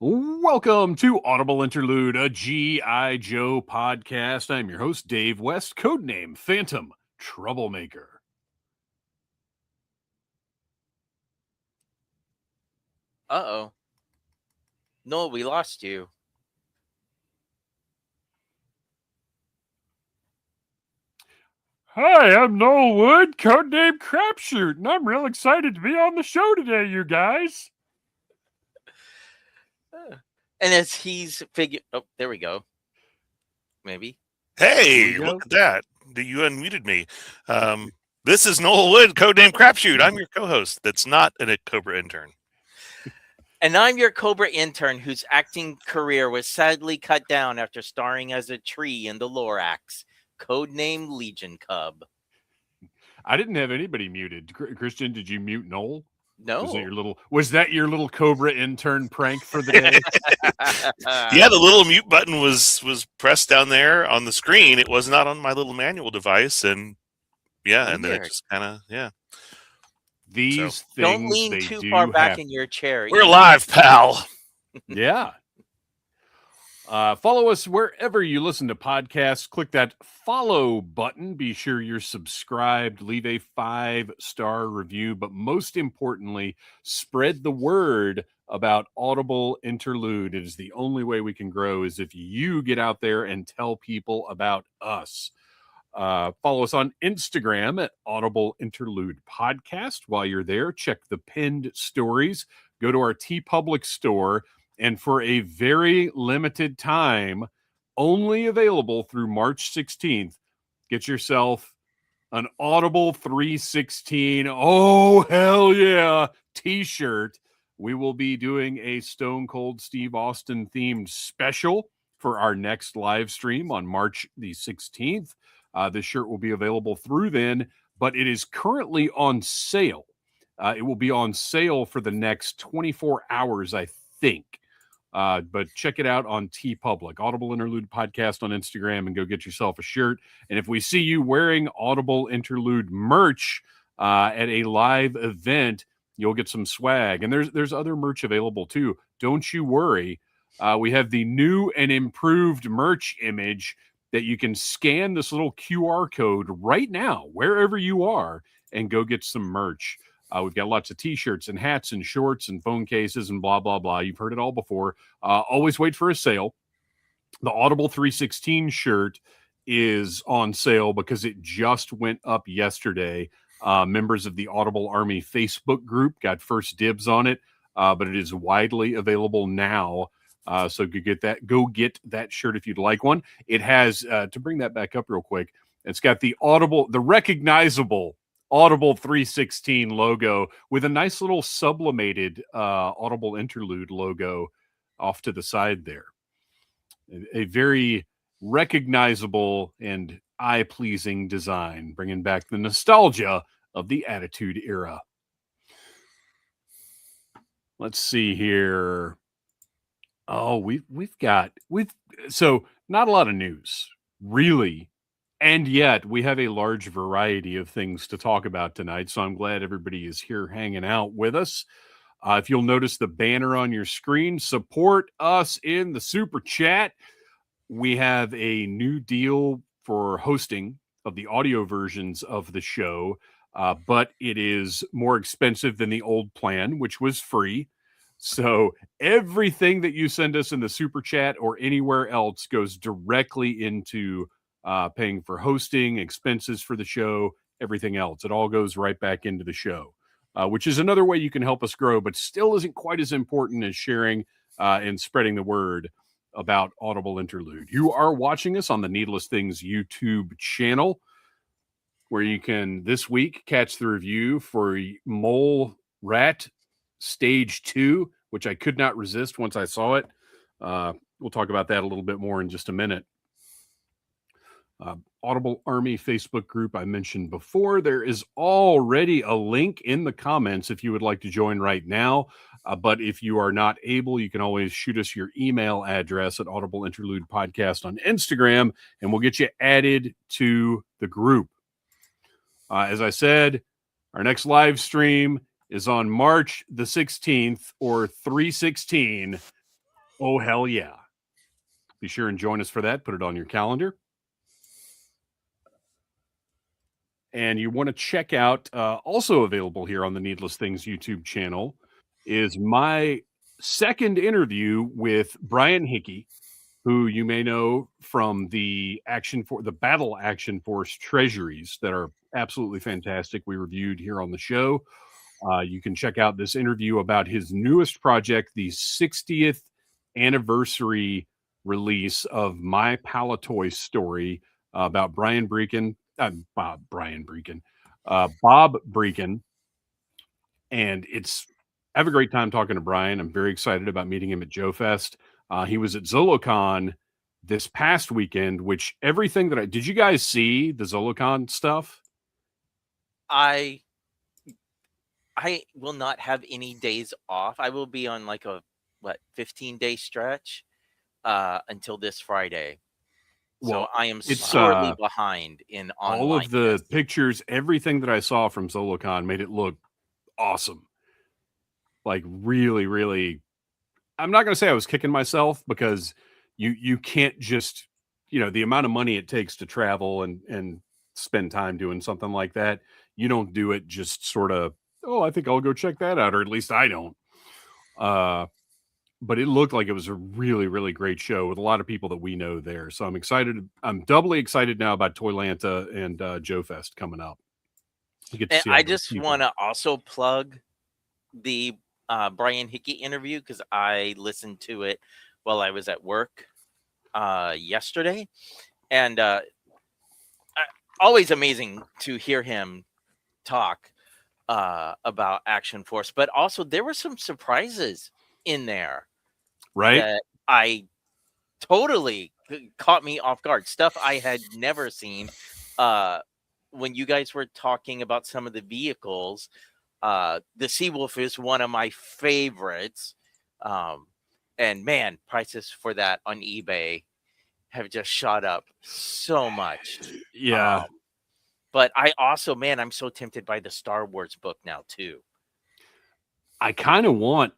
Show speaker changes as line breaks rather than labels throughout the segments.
Welcome to Audible Interlude, a G.I. Joe podcast. I'm your host, Dave West, codename Phantom Troublemaker.
Uh-oh. Noel, we lost you.
Hi, I'm Noel Wood, codename Crapshoot, and I'm real excited to be on the show today, you guys.
And as he's oh, there we go. Maybe.
Hey, look at that. You unmuted me. This is Noel Wood, codename Crapshoot. I'm your co-host. That's not a Cobra intern.
And I'm your Cobra intern whose acting career was sadly cut down after starring as a tree in the Lorax, codename Legion Cub.
I didn't have anybody muted. Kristian, did you mute Noel?
No.
Was that your little Cobra intern prank for the day?
Yeah, the little mute button was pressed down there on the screen. It was not on my little manual device, and and then it just kind of
These things
don't lean too far back in your chair.
We're live, pal.
Yeah. Follow us wherever you listen to podcasts. Click that follow button. Be sure you're subscribed. Leave a 5-star review. But most importantly, spread the word about Audible Interlude. It is the only way we can grow is if you get out there and tell people about us. Follow us on Instagram at Audible Interlude Podcast. While you're there, check the pinned stories. Go to our TeePublic store. And for a very limited time, only available through March 16th, get yourself an Audible 316. Oh, hell yeah, t-shirt. We will be doing a Stone Cold Steve Austin themed special for our next live stream on March the 16th. This shirt will be available through then, but it is currently on sale. It will be on sale for the next 24 hours, I think. But check it out on TeePublic, Audible Interlude Podcast on Instagram, and go get yourself a shirt. And if we see you wearing Audible Interlude merch at a live event, you'll get some swag. And there's other merch available too. Don't you worry. We have the new and improved merch image that you can scan this little QR code right now, wherever you are, and go get some merch. We've got lots of t-shirts and hats and shorts and phone cases and blah, blah, blah. You've heard it all before. Always wait for a sale. The Audible 316 shirt is on sale because it just went up yesterday. Members of the Audible Army Facebook group got first dibs on it, but it is widely available now. So go get that shirt if you'd like one. It has, to bring that back up real quick, it's got the recognizable Audible 316 logo with a nice little sublimated Audible Interlude logo off to the side there. A very recognizable and eye-pleasing design, bringing back the nostalgia of the Attitude Era. Let's see here. Oh, so not a lot of news, really. And yet, we have a large variety of things to talk about tonight, so I'm glad everybody is here hanging out with us. If you'll notice the banner on your screen, support us in the Super Chat. We have a new deal for hosting of the audio versions of the show, but it is more expensive than the old plan, which was free. So everything that you send us in the Super Chat or anywhere else goes directly into paying for hosting, expenses for the show, everything else. It all goes right back into the show, which is another way you can help us grow, but still isn't quite as important as sharing and spreading the word about Audible Interlude. You are watching us on the Needless Things YouTube channel, where you can this week catch the review for Mole Rat Stage 2, which I could not resist once I saw it. We'll talk about that a little bit more in just a minute. Audible Army Facebook group I mentioned before. There is already a link in the comments if you would like to join right now. But if you are not able, you can always shoot us your email address at Audible Interlude Podcast on Instagram, and we'll get you added to the group. As I said, our next live stream is on March the 16th, or 316. Oh, hell yeah. Be sure and join us for that. Put it on your calendar. And you want to check out, also available here on the Needless Things YouTube channel, is my second interview with Brian Hickey, who you may know from the Battle Action Force treasuries that are absolutely fantastic. We reviewed here on the show. You can check out this interview about his newest project, the 60th anniversary release of My Palatoy Story, about Bob Brecken. And I have a great time talking to Brian. I'm very excited about meeting him at Joe Fest. He was at ZoloCon this past weekend, which did you guys see the ZoloCon stuff?
I will not have any days off. I will be on like a 15-day stretch until this Friday. So I am sorely behind in online.
All of the pictures, everything that I saw from ZoloCon made it look awesome. Like really, really. I'm not going to say I was kicking myself, because you can't just, the amount of money it takes to travel and spend time doing something like that. You don't do it just sort of, I think I'll go check that out, or at least I don't. But it looked like it was a really, really great show with a lot of people that we know there. So I'm excited. I'm doubly excited now about Toylanta and Joe Fest coming up.
I just want to also plug the Brian Hickey interview, because I listened to it while I was at work yesterday. And always amazing to hear him talk about Action Force. But also there were some surprises in there.
Right.
That I totally caught me off guard. Stuff I had never seen. When you guys were talking about some of the vehicles, the Seawolf is one of my favorites. And man, prices for that on eBay have just shot up so much.
Yeah.
But I also, I'm so tempted by the Star Wars book now too.
I kind of want,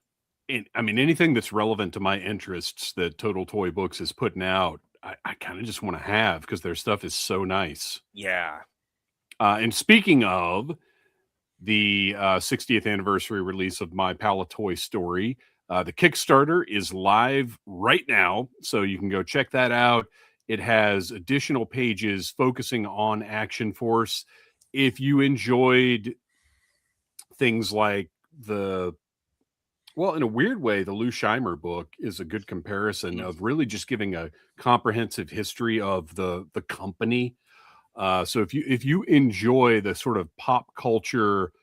anything that's relevant to my interests that Total Toy Books is putting out, I kind of just want to have, because their stuff is so nice.
Yeah.
And speaking of the 60th anniversary release of My Palatoy Story, the Kickstarter is live right now, so you can go check that out. It has additional pages focusing on Action Force. If you enjoyed things like in a weird way, the Lou Scheimer book is a good comparison of really just giving a comprehensive history of the company. So if you enjoy the sort of pop culture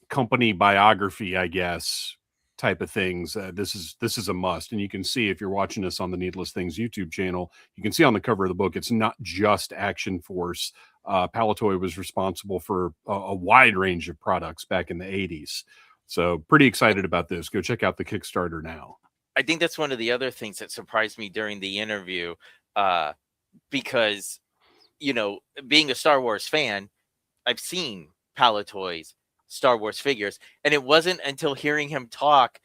company biography, I guess, type of things, this is a must. And you can see, if you're watching us on the Needless Things YouTube channel, you can see on the cover of the book, it's not just Action Force. Palatoy was responsible for a wide range of products back in the 80s. So pretty excited about this. Go check out the Kickstarter now.
I think that's one of the other things that surprised me during the interview, because, being a Star Wars fan, I've seen Palatoy's Star Wars figures, and it wasn't until hearing him talk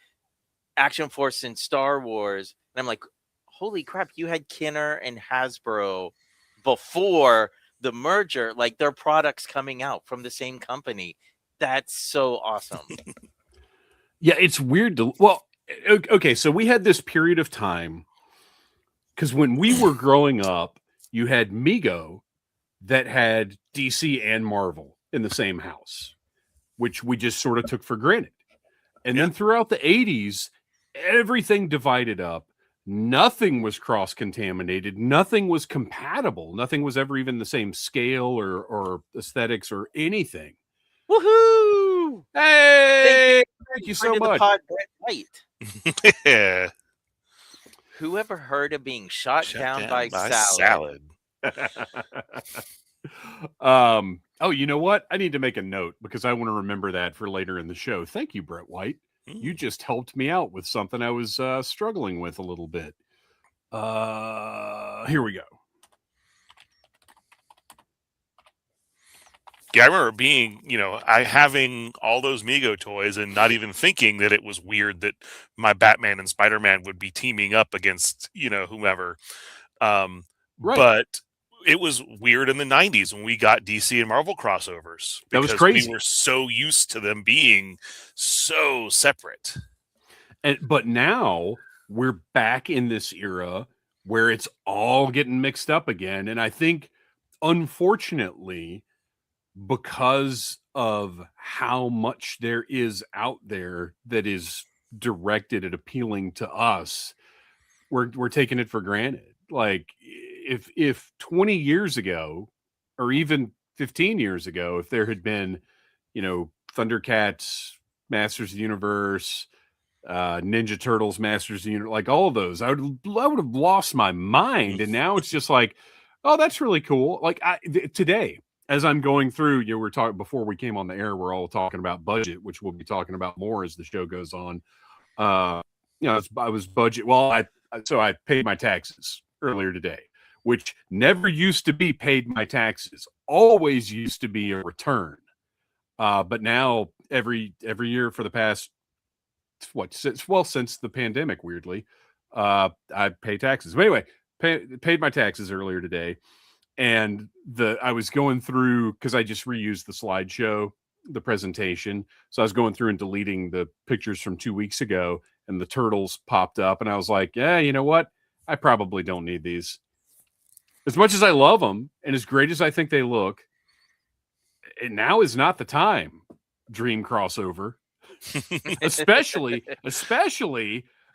Action Force and Star Wars, and I'm like, holy crap, you had Kenner and Hasbro before the merger, like their products coming out from the same company. That's so awesome.
Yeah, it's weird okay, so we had this period of time, because when we were growing up, you had Mego that had DC and Marvel in the same house, which we just sort of took for granted. And then throughout the 80s, everything divided up. Nothing was cross-contaminated. Nothing was compatible. Nothing was ever even the same scale or aesthetics or anything.
Woohoo!
Hey! Thank you so much.
Yeah.
Whoever heard of being shot down by salad?
You know what? I need to make a note, because I want to remember that for later in the show. Thank you, Brett White. You just helped me out with something I was struggling with a little bit. Here we go.
Yeah, I remember being, having all those Mego toys and not even thinking that it was weird that my Batman and Spider-Man would be teaming up against, whomever. Um,
Right.
but it was weird in the 90s when we got DC and Marvel crossovers
That was
because we
crazy.
were so used to them being so separate.
But now we're back in this era where it's all getting mixed up again. And I think, unfortunately, because of how much there is out there that is directed at appealing to us, we're taking it for granted. Like if 20 years ago, or even 15 years ago, if there had been, Thundercats, Masters of the Universe, Ninja Turtles, Masters of the Universe, like all of those, I would have lost my mind. And now it's just like, oh, that's really cool. Like today, as I'm going through, we're talking before we came on the air, we're all talking about budget, which we'll be talking about more as the show goes on. I was budget. Well, I paid my taxes earlier today, which never used to be paid my taxes. Always used to be a return. But now every year for the past since the pandemic, weirdly, I pay taxes. But anyway, paid my taxes earlier today, and I was going through because I just reused the slideshow, the presentation. So I was going through and deleting the pictures from 2 weeks ago, and the turtles popped up, and I was like, yeah, you know what? I probably don't need these. As much as I love them, and as great as I think they look, and now is not the time. Dream crossover. especially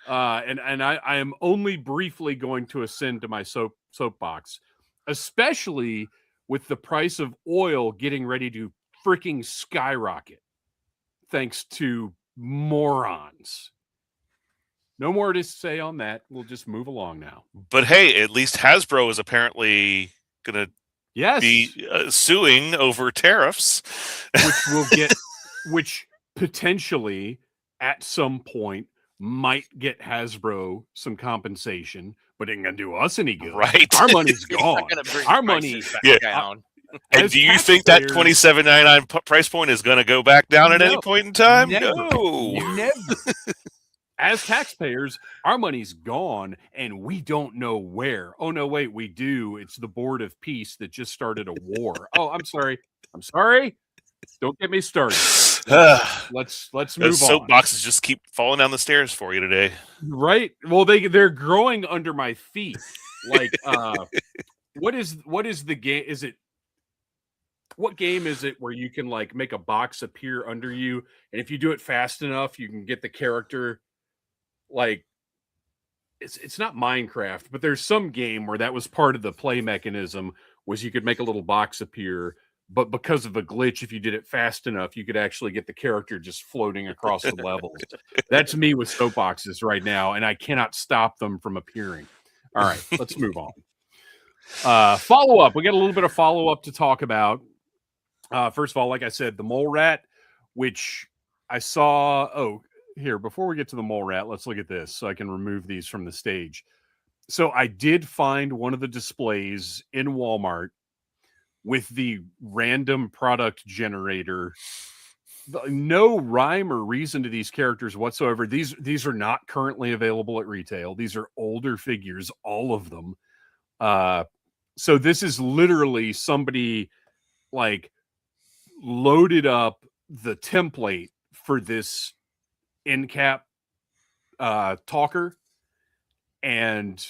and I am only briefly going to ascend to my soapbox, especially with the price of oil getting ready to freaking skyrocket thanks to morons. No more to say on that. We'll just move along now.
But hey, at least Hasbro is apparently gonna be suing over tariffs,
which potentially at some point might get Hasbro some compensation, but it ain't gonna do us any good.
Right?
Our money's gone. Our money
down.
And do you think that $27.99 price point is going to go back down at any point in time?
Never. As taxpayers, our money's gone, and we don't know where. Oh no, wait, we do. It's the Board of Peace that just started a war. Oh, I'm sorry. Don't get me started. Let's move on.
Soapboxes just keep falling down the stairs for you today,
right? Well, they're growing under my feet. Like, what is the game? What game is it where you can like make a box appear under you, and if you do it fast enough, you can get the character? Like, it's not Minecraft, but there's some game where that was part of the play mechanism, was you could make a little box appear. But because of a glitch, if you did it fast enough, you could actually get the character just floating across the levels. That's me with soapboxes right now, and I cannot stop them from appearing. All right, let's move on. Follow-up. We got a little bit of follow-up to talk about. First of all, like I said, the mole rat, which I saw... Oh, here, before we get to the mole rat, let's look at this so I can remove these from the stage. So I did find one of the displays in Walmart with the random product generator. No rhyme or reason to these characters whatsoever. These are not currently available at retail. These are older figures, all of them. So this is literally somebody like loaded up the template for this end cap talker and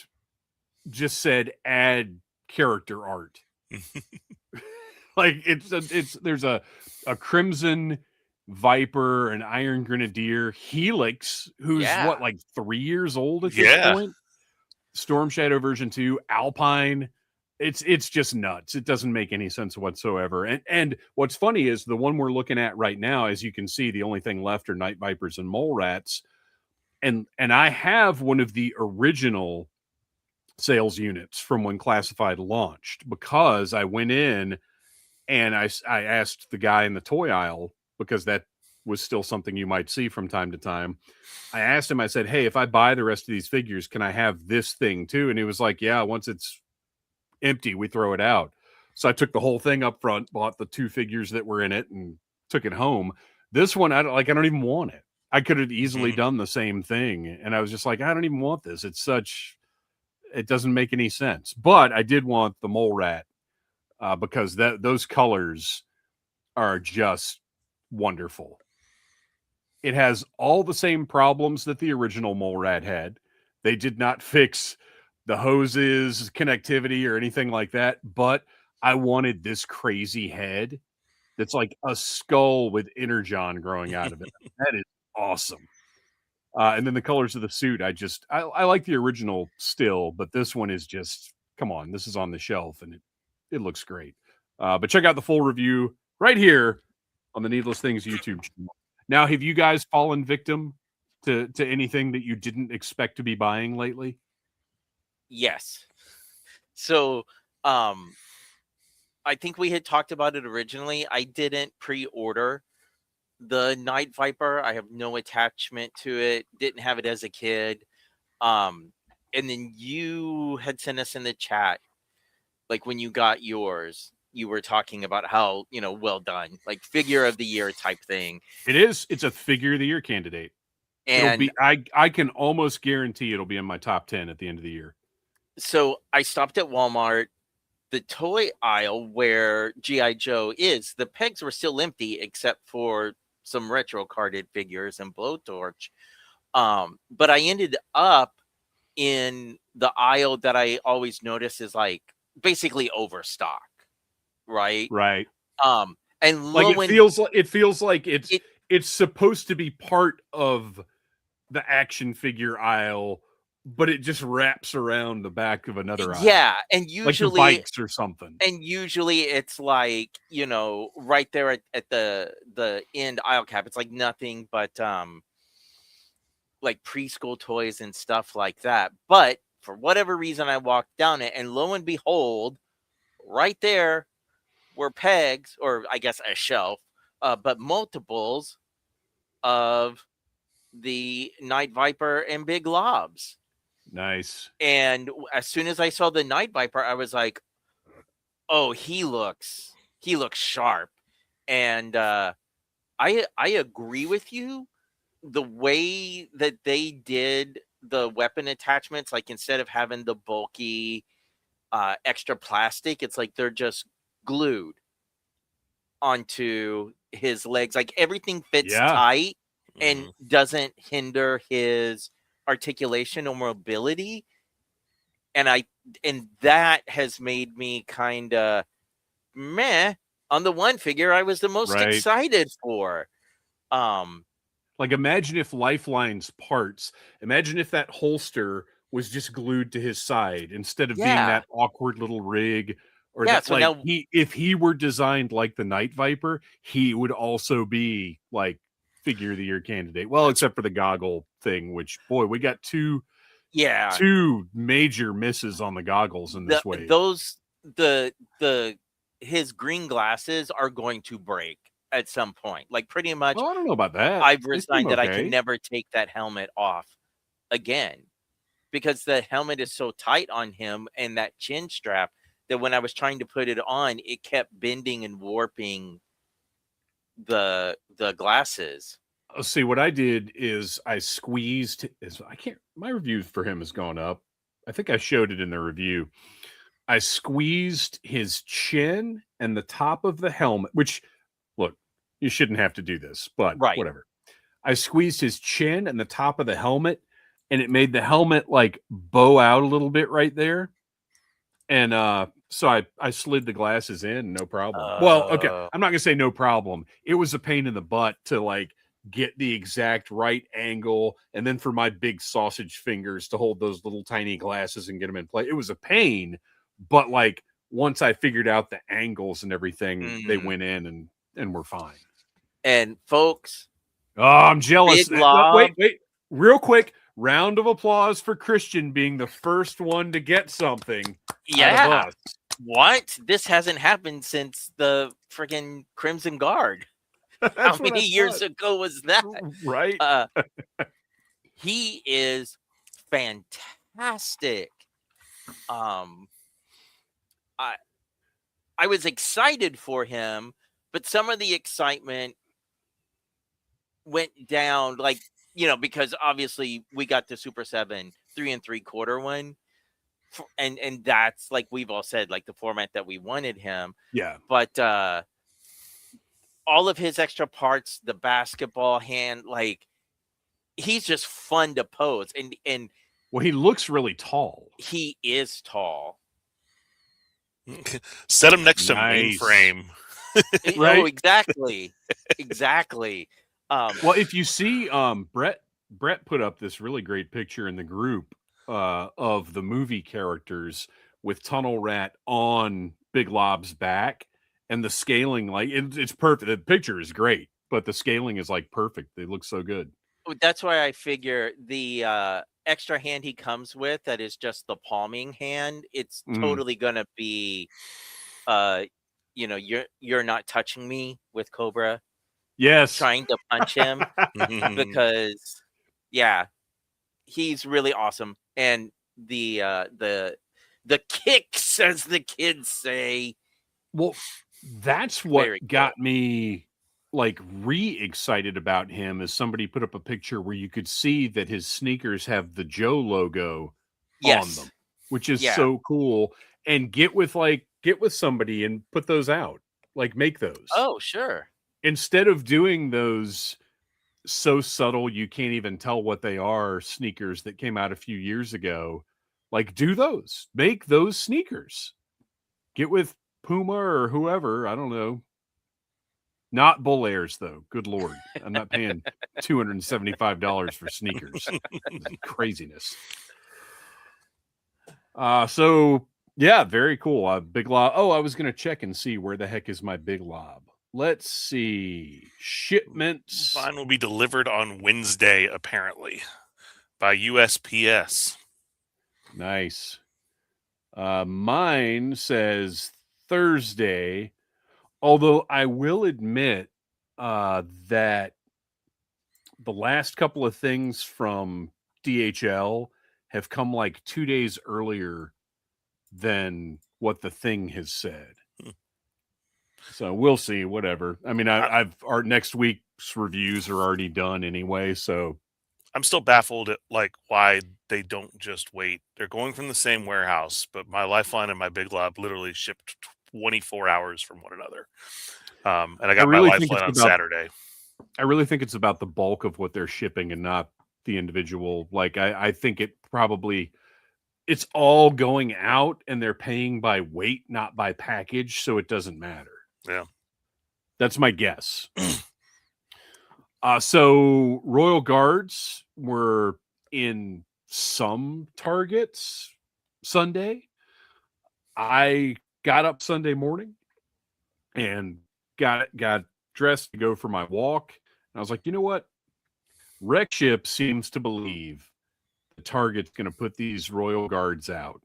just said add character art. Like there's a Crimson Viper, an Iron Grenadier, Helix, who's like 3 years old at this point. Storm Shadow version 2, Alpine. It's just nuts. It doesn't make any sense whatsoever. And what's funny is the one we're looking at right now, as you can see, the only thing left are Night Vipers and Mole Rats. And I have one of the original sales units from when Classified launched, because I went in and I asked the guy in the toy aisle, because that was still something you might see from time to time. I asked him, I said, hey, if I buy the rest of these figures, can I have this thing too? And he was like, yeah, once it's empty, we throw it out. So I took the whole thing up front, bought the 2 figures that were in it, and took it home. This one, I don't even want it. I could have easily done the same thing, and I was just like, I don't even want this. It doesn't make any sense. But I did want the mole rat because those colors are just wonderful. It has all the same problems that the original mole rat had. They did not fix the hoses, connectivity, or anything like that, but I wanted this crazy head that's like a skull with energon growing out of it. That is awesome. And then the colors of the suit, I like the original still, but this one is just, come on, this is on the shelf and it looks great. But check out the full review right here on the Needless Things YouTube channel. Now, have you guys fallen victim to anything that you didn't expect to be buying lately?
Yes. So, I think we had talked about it originally. I didn't pre-order the Night Viper. I have no attachment to it. Didn't have it as a kid. And then you had sent us in the chat, like when you got yours, you were talking about how, well done, like figure of the year type thing.
It's a figure of the year candidate.
And
I can almost guarantee it'll be in my top 10 at the end of the year.
So I stopped at Walmart. The toy aisle where G.I. Joe is, the pegs were still empty except for some retro carded figures and Blowtorch. But I ended up in the aisle that I always notice is like basically overstock, right?
Right.
And
like it feels like it's supposed to be part of the action figure aisle, but it just wraps around the back of another aisle.
Yeah, and usually
like the bikes or something.
And usually it's like, right there at the end aisle cap. It's like nothing but like preschool toys and stuff like that. But for whatever reason, I walked down it, and lo and behold, right there were pegs, or I guess a shelf, but multiples of the Night Viper and Big Lobs.
Nice.
And as soon as I saw the Night Viper, I was like, oh, he looks sharp. And I agree with you. The way that they did the weapon attachments, like instead of having the bulky extra plastic, it's like they're just glued onto his legs. Like everything fits tight and doesn't hinder his articulation or mobility. And that has made me kind of meh on the one figure I was the most excited for.
Like imagine if Lifeline's parts, imagine if that holster was just glued to his side instead of being that awkward little rig. Or that,
so
like
now,
if he were designed like the Night Viper, he would also be like figure of the year candidate. Well, except for the goggle thing, which boy, we got two major misses on the goggles in this way.
His green glasses are going to break at some point. Like pretty much.
Well, I don't know about that.
I've resigned that I can never take that helmet off again, because the helmet is so tight on him and that chin strap that when I was trying to put it on, it kept bending and warping the glasses.
See, what I did is I squeezed my review for him has gone up. I think I showed it in the review. I squeezed his chin and the top of the helmet, which, look, you shouldn't have to do this, but whatever. I squeezed his chin and the top of the helmet, and it made the helmet like bow out a little bit right there. And so I slid the glasses in, no problem. Well, okay, I'm not gonna say no problem. It was a pain in the butt to like get the exact right angle, and then for my big sausage fingers to hold those little tiny glasses and get them in place. It was a pain, but like once I figured out the angles and everything, they went in and we're fine.
And folks,
I'm jealous. Wait, real quick. Round of applause for Kristian being the first one to get something.
Yeah. What? This hasn't happened since the freaking Crimson Guard. How many years ago was that?
Right.
He is fantastic. I was excited for him, but some of the excitement went down, like, because obviously we got the Super 7 3 3/4 one, and that's, like we've all said, like the format that we wanted him.
Yeah.
But all of his extra parts, the basketball hand, like, he's just fun to pose, and
Well, he looks really tall.
he is tall.
Set him next
Nice.
to Mainframe.
Right?
Oh, exactly. Exactly.
Well, if you see, Brett put up this really great picture in the group of the movie characters with Tunnel Rat on Big Lob's back, and the scaling, like it's perfect. The picture is great, but the scaling is like perfect. They look so good.
That's why I figure the extra hand he comes with, that is just the palming hand, it's totally gonna be you're not touching me with Cobra.
Yes.
Trying to punch him. Because he's really awesome. And the kicks, as the kids say.
Well, that's what
Very
got me like re-excited about him, is somebody put up a picture where you could see that his sneakers have the Joe logo on them, which is so cool. And get with somebody and put those out. Like, make those.
Oh, sure.
Instead of doing those so subtle you can't even tell what they are sneakers that came out a few years ago, like, do those. Make those sneakers. Get with Puma or whoever, I don't know. Not Bull Airs, though. Good Lord. I'm not paying $275 for sneakers. Craziness. So, yeah, very cool. Big Lob. Oh, I was going to check and see where the heck is my Big Lob. Let's see. Shipments.
Mine will be delivered on Wednesday, apparently, by USPS.
Nice. Mine says Thursday. Although I will admit that the last couple of things from DHL have come like 2 days earlier than what the thing has said. So we'll see, whatever. I mean, our next week's reviews are already done anyway, so
I'm still baffled at like why they don't just wait. They're going from the same warehouse, but my Lifeline and my Big Lob literally shipped 24 hours from one another. And I got my Lifeline on Saturday.
I really think it's about the bulk of what they're shipping and not the individual. Like, I think it's all going out and they're paying by weight, not by package, so it doesn't matter.
Yeah.
That's my guess. So Royal Guards were in some Targets Sunday. I got up Sunday morning and got dressed to go for my walk. And I was like, you know what? Wreck Ship seems to believe the Target's going to put these Royal Guards out.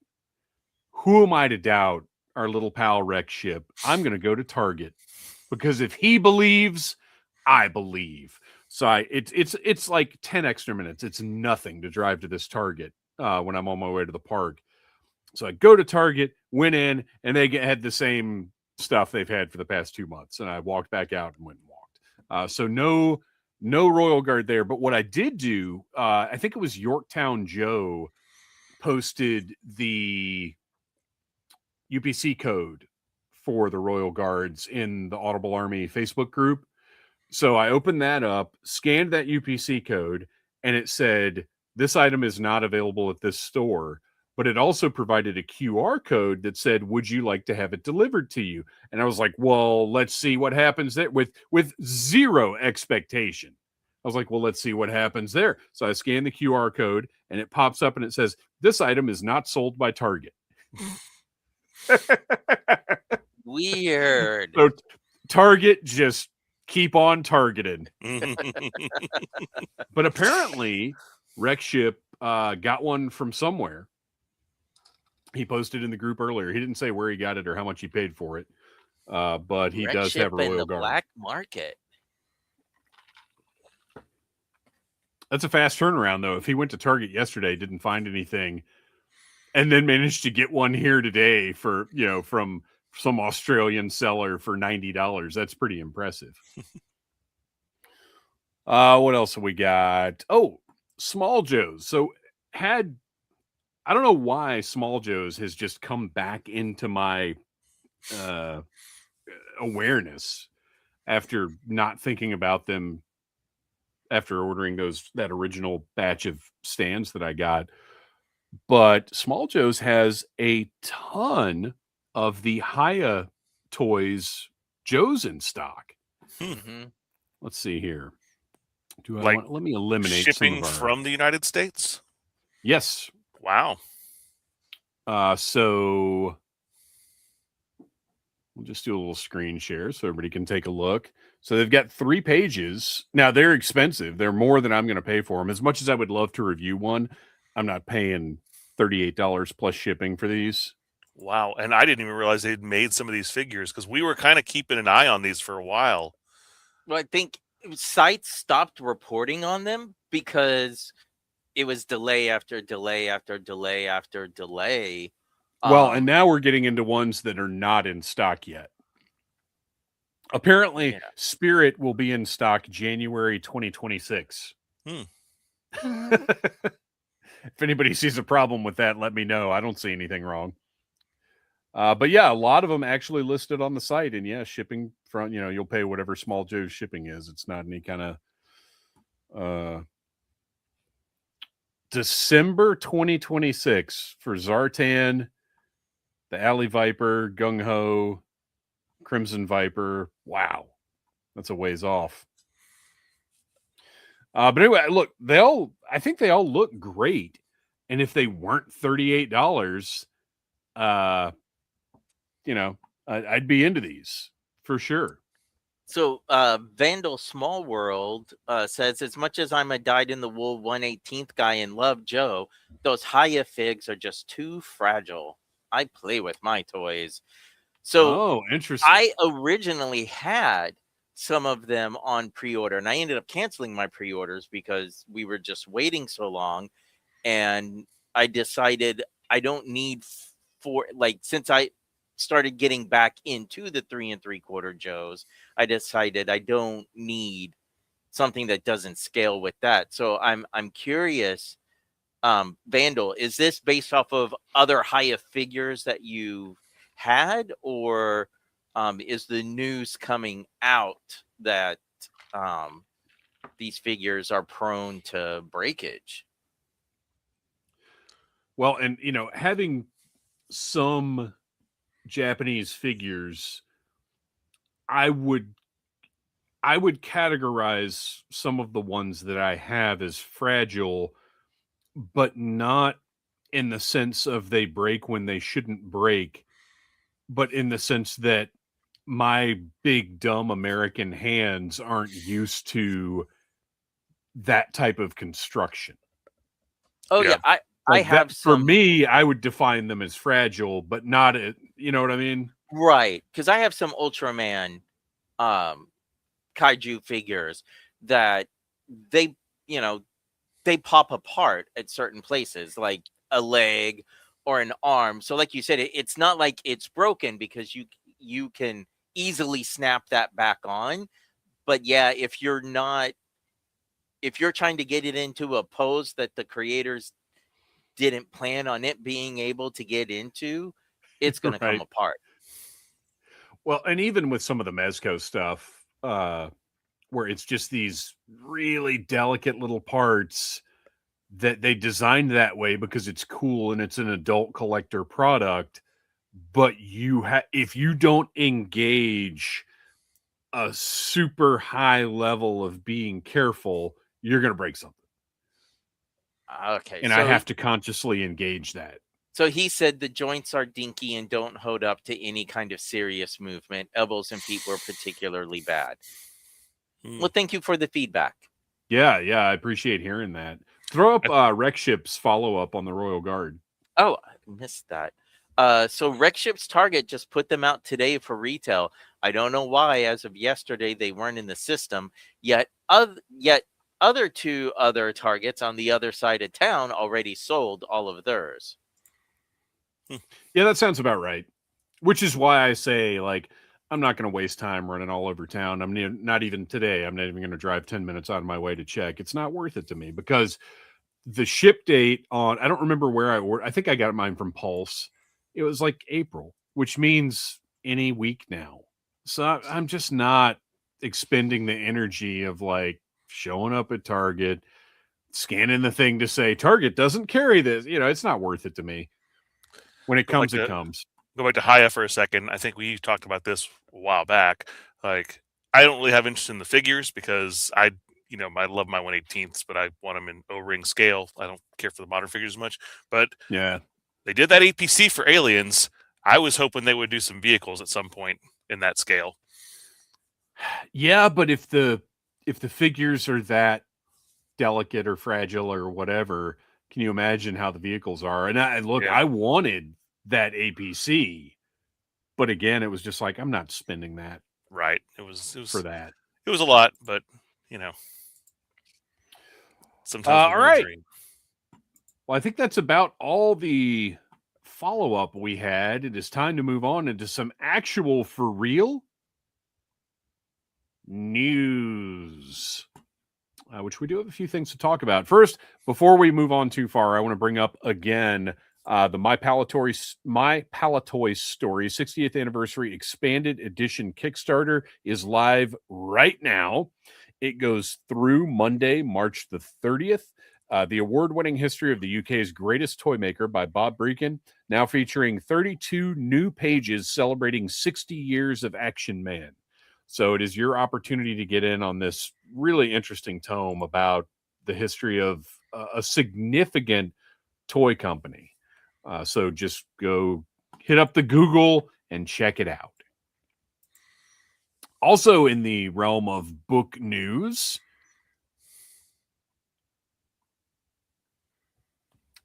Who am I to doubt our little pal Wreck Ship? I'm going to go to Target, because if he believes, I believe. So it's like 10 extra minutes. It's nothing to drive to this Target when I'm on my way to the park. So I go to Target, went in, and they had the same stuff they've had for the past 2 months. And I walked back out and went and walked. So no Royal Guard there. But what I did do, I think it was Yorktown Joe posted the UPC code for the Royal Guards in the Audible Army Facebook group. So I opened that up, scanned that UPC code, and it said, this item is not available at this store. But it also provided a QR code that said, would you like to have it delivered to you? And I was like, well, let's see what happens there, with zero expectation. I was like, well, let's see what happens there. So I scanned the QR code and it pops up and it says, this item is not sold by Target.
Weird.
So Target just keep on targeting. But apparently Wreck Ship got one from somewhere. He posted in the group earlier. He didn't say where he got it or how much he paid for it. But he does have a Royal Guard.
Black market.
That's a fast turnaround, though. If he went to Target yesterday, didn't find anything, and then managed to get one here today for, from some Australian seller for $90. That's pretty impressive. What else have we got? Oh, Small Joe's. So I don't know why Small Joe's has just come back into my awareness after not thinking about them after ordering that original batch of stands that I got. But Small Joe's has a ton of the Haya Toys Joe's in stock.
Mm-hmm.
Let's see here. Let me eliminate
shipping
some of our...
from the United States?
Yes.
Wow.
So we'll just do a little screen share so everybody can take a look. So they've got 3 pages. Now, they're expensive. They're more than I'm going to pay for them. As much as I would love to review one, I'm not paying $38 plus shipping for these.
Wow. And I didn't even realize they'd made some of these figures because we were kind of keeping an eye on these for a while.
Well, I think sites stopped reporting on them because it was delay after delay after delay after delay.
Well, and now we're getting into ones that are not in stock yet. Apparently, Spirit will be in stock January 2026. If anybody sees a problem with that, let me know. I don't see anything wrong. But yeah, a lot of them actually listed on the site. And yeah, shipping from, you'll pay whatever Small Joe's shipping is. It's not any kind of... December 2026 for Zartan, the Alley Viper, Gung Ho, Crimson Viper. Wow. That's a ways off. But anyway, look, I think they all look great. And if they weren't $38, I'd be into these for sure.
So Vandal Small World says, as much as I'm a dyed-in-the-wool 1/18th guy and love Joe, those Haya figs are just too fragile. I play with my toys. So
interesting.
I originally had some of them on pre-order, and I ended up canceling my pre-orders because we were just waiting so long. And I decided I don't need since I started getting back into the 3 3/4 Joes, I decided I don't need something that doesn't scale with that. So I'm curious, Vandal, is this based off of other Haya figures that you had, or is the news coming out that these figures are prone to breakage?
Well, and having some Japanese figures, I would categorize some of the ones that I have as fragile, but not in the sense of they break when they shouldn't break, but in the sense that my big dumb American hands aren't used to that type of construction.
Oh yeah, I have
some. For me, I would define them as fragile, but not you know what I mean?
Right, because I have some Ultraman kaiju figures that they pop apart at certain places, like a leg or an arm. So like you said, it's not like it's broken because you can easily snap that back on. But yeah, if you're trying to get it into a pose that the creators didn't plan on it being able to get into, it's going to come apart.
Well, and even with some of the Mezco stuff, where it's just these really delicate little parts that they designed that way because it's cool and it's an adult collector product, but if you don't engage a super high level of being careful, you're going to break something.
Okay.
And I have to consciously engage that.
So he said the joints are dinky and don't hold up to any kind of serious movement. Elbows and feet were particularly bad. Well, thank you for the feedback.
Yeah, I appreciate hearing that. Throw up Wreck Ship's follow-up on the Royal Guard.
Oh, I missed that. So Wreck Ship's Target just put them out today for retail. I don't know why, as of yesterday, they weren't in the system. Yet two other Targets on the other side of town already sold all of theirs.
Yeah, that sounds about right. Which is why I say, like, I'm not going to waste time running all over town. Not even today. I'm not even going to drive 10 minutes out of my way to check. It's not worth it to me because the ship date on, I don't remember where I ordered. I think I got mine from Pulse. It was like April, which means any week now. So I'm just not expending the energy of like showing up at Target, scanning the thing to say Target doesn't carry this. It's not worth it to me. When it comes, it comes.
Go back to Haya for a second. I think we talked about this a while back. Like, I don't really have interest in the figures because I love my 1/18ths, but I want them in O-ring scale. I don't care for the modern figures as much. But
yeah,
they did that APC for Aliens. I was hoping they would do some vehicles at some point in that scale.
Yeah, but if the figures are that delicate or fragile or whatever, can you imagine how the vehicles are? And I wanted that APC, but again, it was just like, I'm not spending that.
Right. It was
for that.
It was a lot, but sometimes
all right. Well, I think that's about all the follow-up we had. It is time to move on into some actual for real news. Which we do have a few things to talk about. First, before we move on too far, I want to bring up again the My Palatoy Story 60th Anniversary Expanded Edition Kickstarter is live right now. It goes through Monday, March the 30th. The award-winning history of the UK's greatest toy maker by Bob Breakin, now featuring 32 new pages celebrating 60 years of Action Man. So it is your opportunity to get in on this really interesting tome about the history of a significant toy company. So just go hit up the Google and check it out. Also in the realm of book news,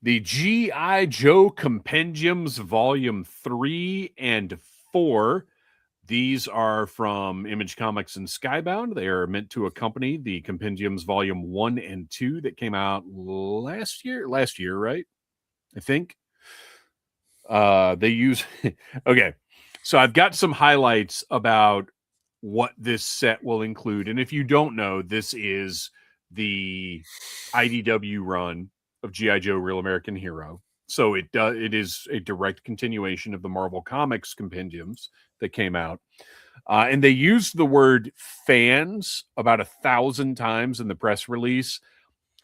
the G.I. Joe Compendiums Volume 3 and 4. These are from Image Comics and Skybound. They are meant to accompany the Compendiums Volume 1 and 2 that came out last year, right? I think. They use... Okay, so I've got some highlights about what this set will include. And if you don't know, this is the IDW run of G.I. Joe Real American Hero. So it is a direct continuation of the Marvel Comics compendiums that came out. And they used the word fans about 1,000 times in the press release.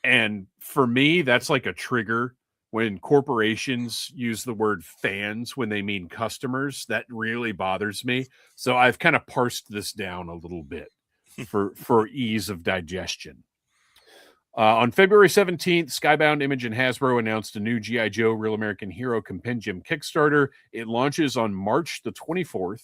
And for me, that's like a trigger when corporations use the word fans when they mean customers. That really bothers me. So I've kind of parsed this down a little bit for ease of digestion. On February 17th, Skybound, Image, and Hasbro announced a new G.I. Joe Real American Hero Compendium Kickstarter. It launches on March the 24th.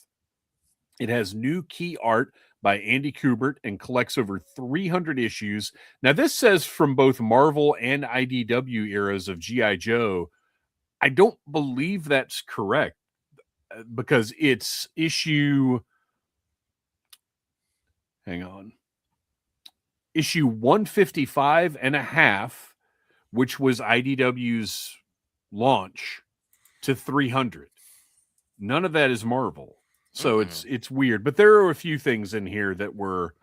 It has new key art by Andy Kubert and collects over 300 issues. Now, this says from both Marvel and IDW eras of G.I. Joe. I don't believe that's correct because it's issue... Hang on. Issue 155 and a half, which was IDW's launch, to 300. None of that is Marvel. So it's weird. But there are a few things in here that were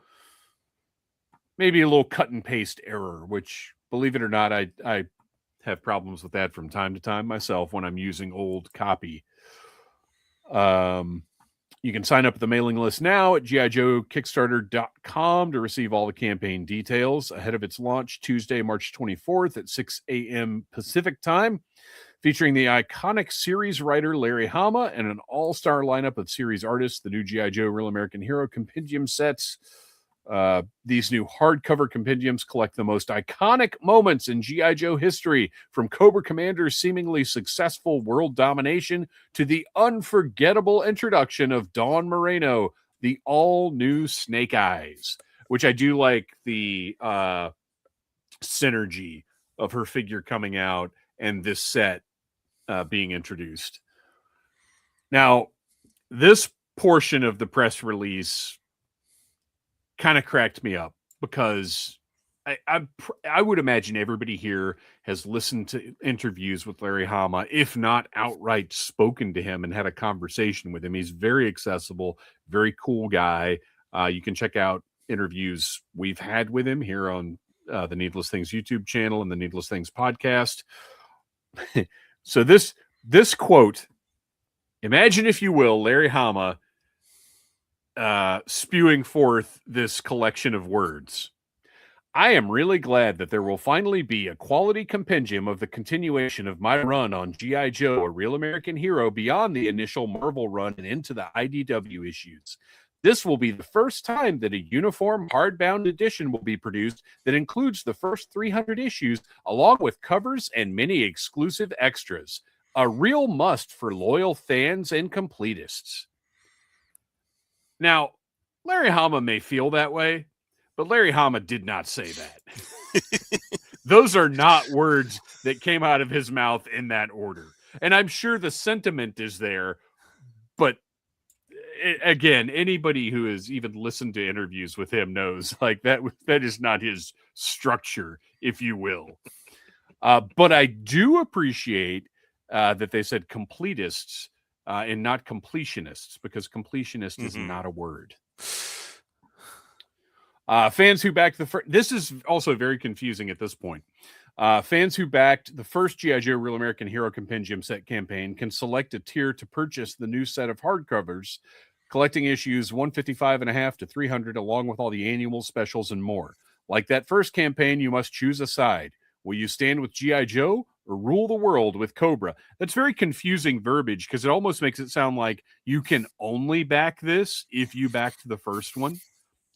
maybe a little cut and paste error, which, believe it or not, I have problems with that from time to time myself when I'm using old copy. You can sign up at the mailing list now at GIJoeKickstarter.com to receive all the campaign details ahead of its launch Tuesday, March 24th at 6 a.m. Pacific time, featuring the iconic series writer Larry Hama and an all-star lineup of series artists. The new G.I. Joe Real American Hero compendium sets. These new hardcover compendiums collect the most iconic moments in G.I. Joe history, from Cobra Commander's seemingly successful world domination to the unforgettable introduction of Dawn Moreno, the all-new Snake Eyes, which I do like the synergy of her figure coming out and this set being introduced. Now, this portion of the press release kind of cracked me up because I would imagine everybody here has listened to interviews with Larry Hama, if not outright spoken to him and had a conversation with him. He's very accessible, very cool guy. You can check out interviews we've had with him here on the Needless Things YouTube channel and the Needless Things podcast. So this quote, imagine if you will, Larry Hama spewing forth this collection of words. I am really glad that there will finally be a quality compendium of the continuation of my run on G.I. Joe, A Real American Hero, beyond the initial Marvel run and into the IDW issues. This will be the first time that a uniform hardbound edition will be produced that includes the first 300 issues, along with covers and many exclusive extras. A real must for loyal fans and completists. Now, Larry Hama may feel that way, but Larry Hama did not say that. Those are not words that came out of his mouth in that order. And I'm sure the sentiment is there, but again, anybody who has even listened to interviews with him knows like that is not his structure, if you will. But I do appreciate that they said completists and not completionists, because completionist is not a word. Fans who backed this is also very confusing at this point. Fans who backed the first G.I. Joe Real American Hero Compendium set campaign can select a tier to purchase the new set of hardcovers, collecting issues 155.5 to 300, along with all the annual specials and more. Like that first campaign, you must choose a side. Will you stand with G.I. Joe or rule the world with Cobra? That's very confusing verbiage, because it almost makes it sound like you can only back this if you backed the first one,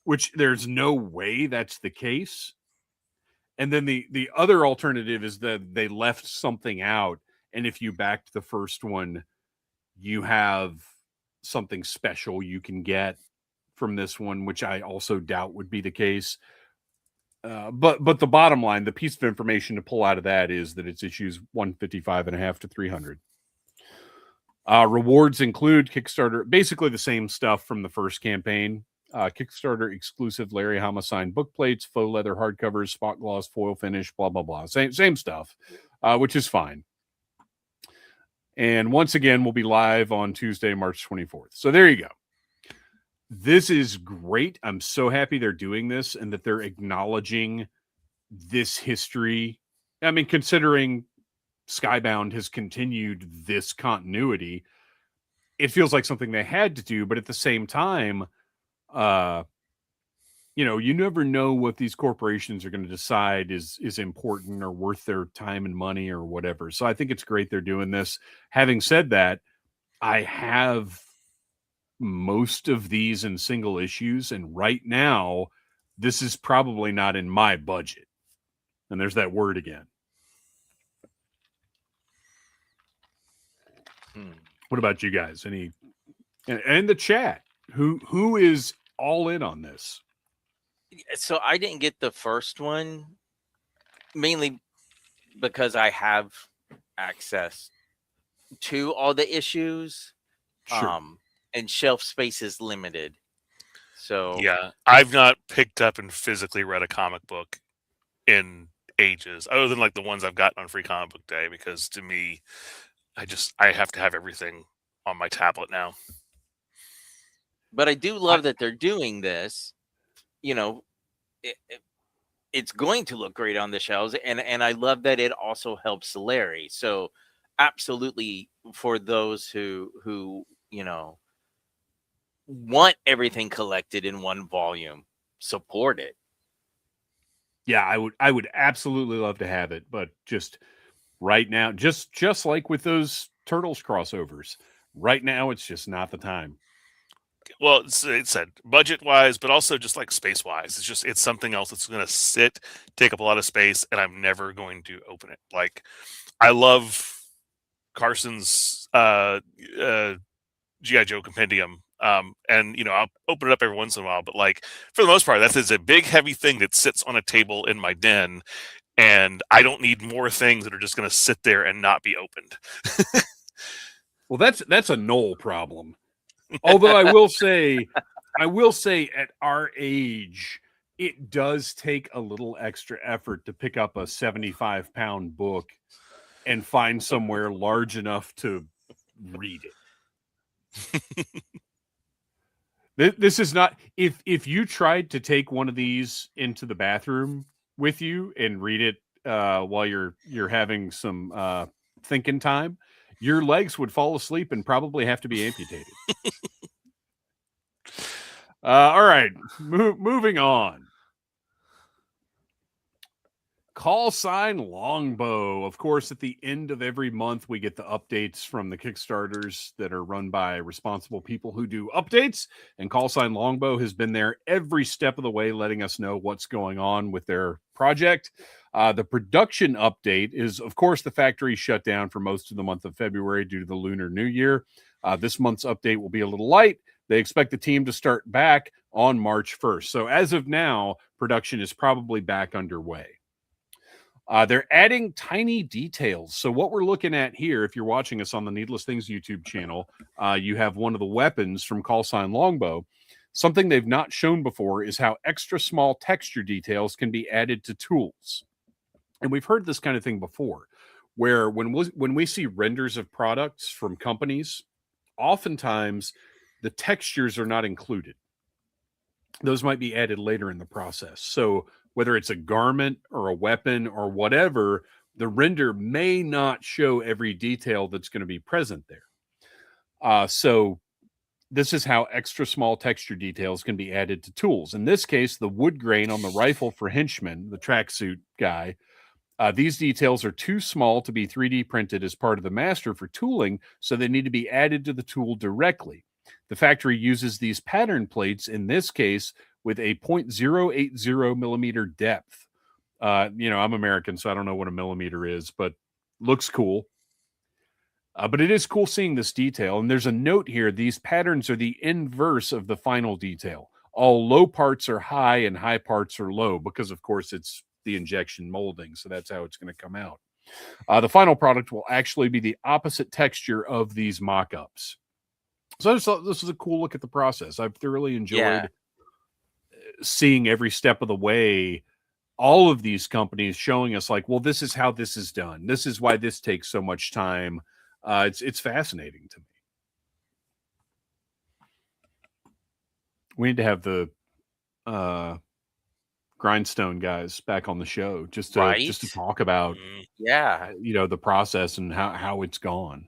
which there's no way that's the case. And then the other alternative is that they left something out, and if you backed the first one, you have something special you can get from this one, which I also doubt would be the case. But the bottom line, the piece of information to pull out of that is that it's issues 155.5 to 300. Rewards include Kickstarter, basically the same stuff from the first campaign. Kickstarter exclusive Larry Hama signed book plates, faux leather hardcovers, spot gloss, foil finish, blah, blah, blah. Same stuff, which is fine. And once again, we'll be live on Tuesday, March 24th. So there you go. This is great. I'm so happy they're doing this and that they're acknowledging this history. I mean, considering Skybound has continued this continuity, it feels like something they had to do, but at the same time, you never know what these corporations are going to decide is important or worth their time and money or whatever. So I think it's great they're doing this. Having said that, I have most of these in single issues, and right now, this is probably not in my budget. And there's that word again. What about you guys? And the chat? Who is all in on this?
So I didn't get the first one, mainly because I have access to all the issues.
Sure.
And shelf space is limited. So
yeah, I've not picked up and physically read a comic book in ages, other than like the ones I've gotten on Free Comic Book Day, because to me, I have to have everything on my tablet now.
But I do love that they're doing this. It's going to look great on the shelves, and I love that it also helps Larry. So absolutely, for those who want everything collected in one volume, support it.
Yeah, I would absolutely love to have it, but just right now, just like with those Turtles crossovers, right now it's just not the time.
Well, it said budget wise, but also just like space wise. It's something else that's going to take up a lot of space, and I'm never going to open it. Like, I love Carson's G.I. Joe compendium. And I'll open it up every once in a while, but like for the most part, that is a big heavy thing that sits on a table in my den, and I don't need more things that are just going to sit there and not be opened.
Well, that's a Noel problem. Although I will say at our age, it does take a little extra effort to pick up a 75-pound book and find somewhere large enough to read it. This is not, if you tried to take one of these into the bathroom with you and read it while you're having some thinking time, your legs would fall asleep and probably have to be amputated. All right, moving on. Call sign Longbow. Of course, at the end of every month, we get the updates from the Kickstarters that are run by responsible people who do updates. And Call sign Longbow has been there every step of the way, letting us know what's going on with their project. The production update is, of course, the factory shut down for most of the month of February due to the Lunar New Year. This month's update will be a little light. They expect the team to start back on March 1st. So as of now, production is probably back underway. They're adding tiny details. So what we're looking at here, if you're watching us on the Needless Things YouTube channel, you have one of the weapons from Call Sign Longbow. Something they've not shown before is how extra small texture details can be added to tools. And we've heard this kind of thing before, where when we see renders of products from companies, oftentimes the textures are not included. Those might be added later in the process. So whether it's a garment or a weapon or whatever, the render may not show every detail that's going to be present there. So this is how extra small texture details can be added to tools. In this case, the wood grain on the rifle for Henchman, the tracksuit guy, these details are too small to be 3D printed as part of the master for tooling, so they need to be added to the tool directly. The factory uses these pattern plates, in this case, with a 0.080 millimeter depth. I'm American, so I don't know what a millimeter is, but looks cool. But it is cool seeing this detail. And there's a note here. These patterns are the inverse of the final detail. All low parts are high and high parts are low because, of course, it's the injection molding. So that's how it's going to come out. The final product will actually be the opposite texture of these mock-ups. So I just thought this was a cool look at the process. I've thoroughly enjoyed seeing every step of the way, all of these companies showing us like, well, this is how this is done. This is why this takes so much time. It's fascinating to me. We need to have the Grindstone guys back on the show just to talk about the process and how it's gone.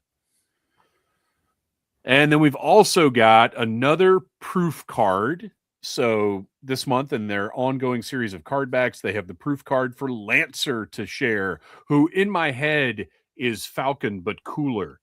And then we've also got another proof card. So this month in their ongoing series of card backs, they have the proof card for Lancer to share, who in my head is Falcon, but cooler.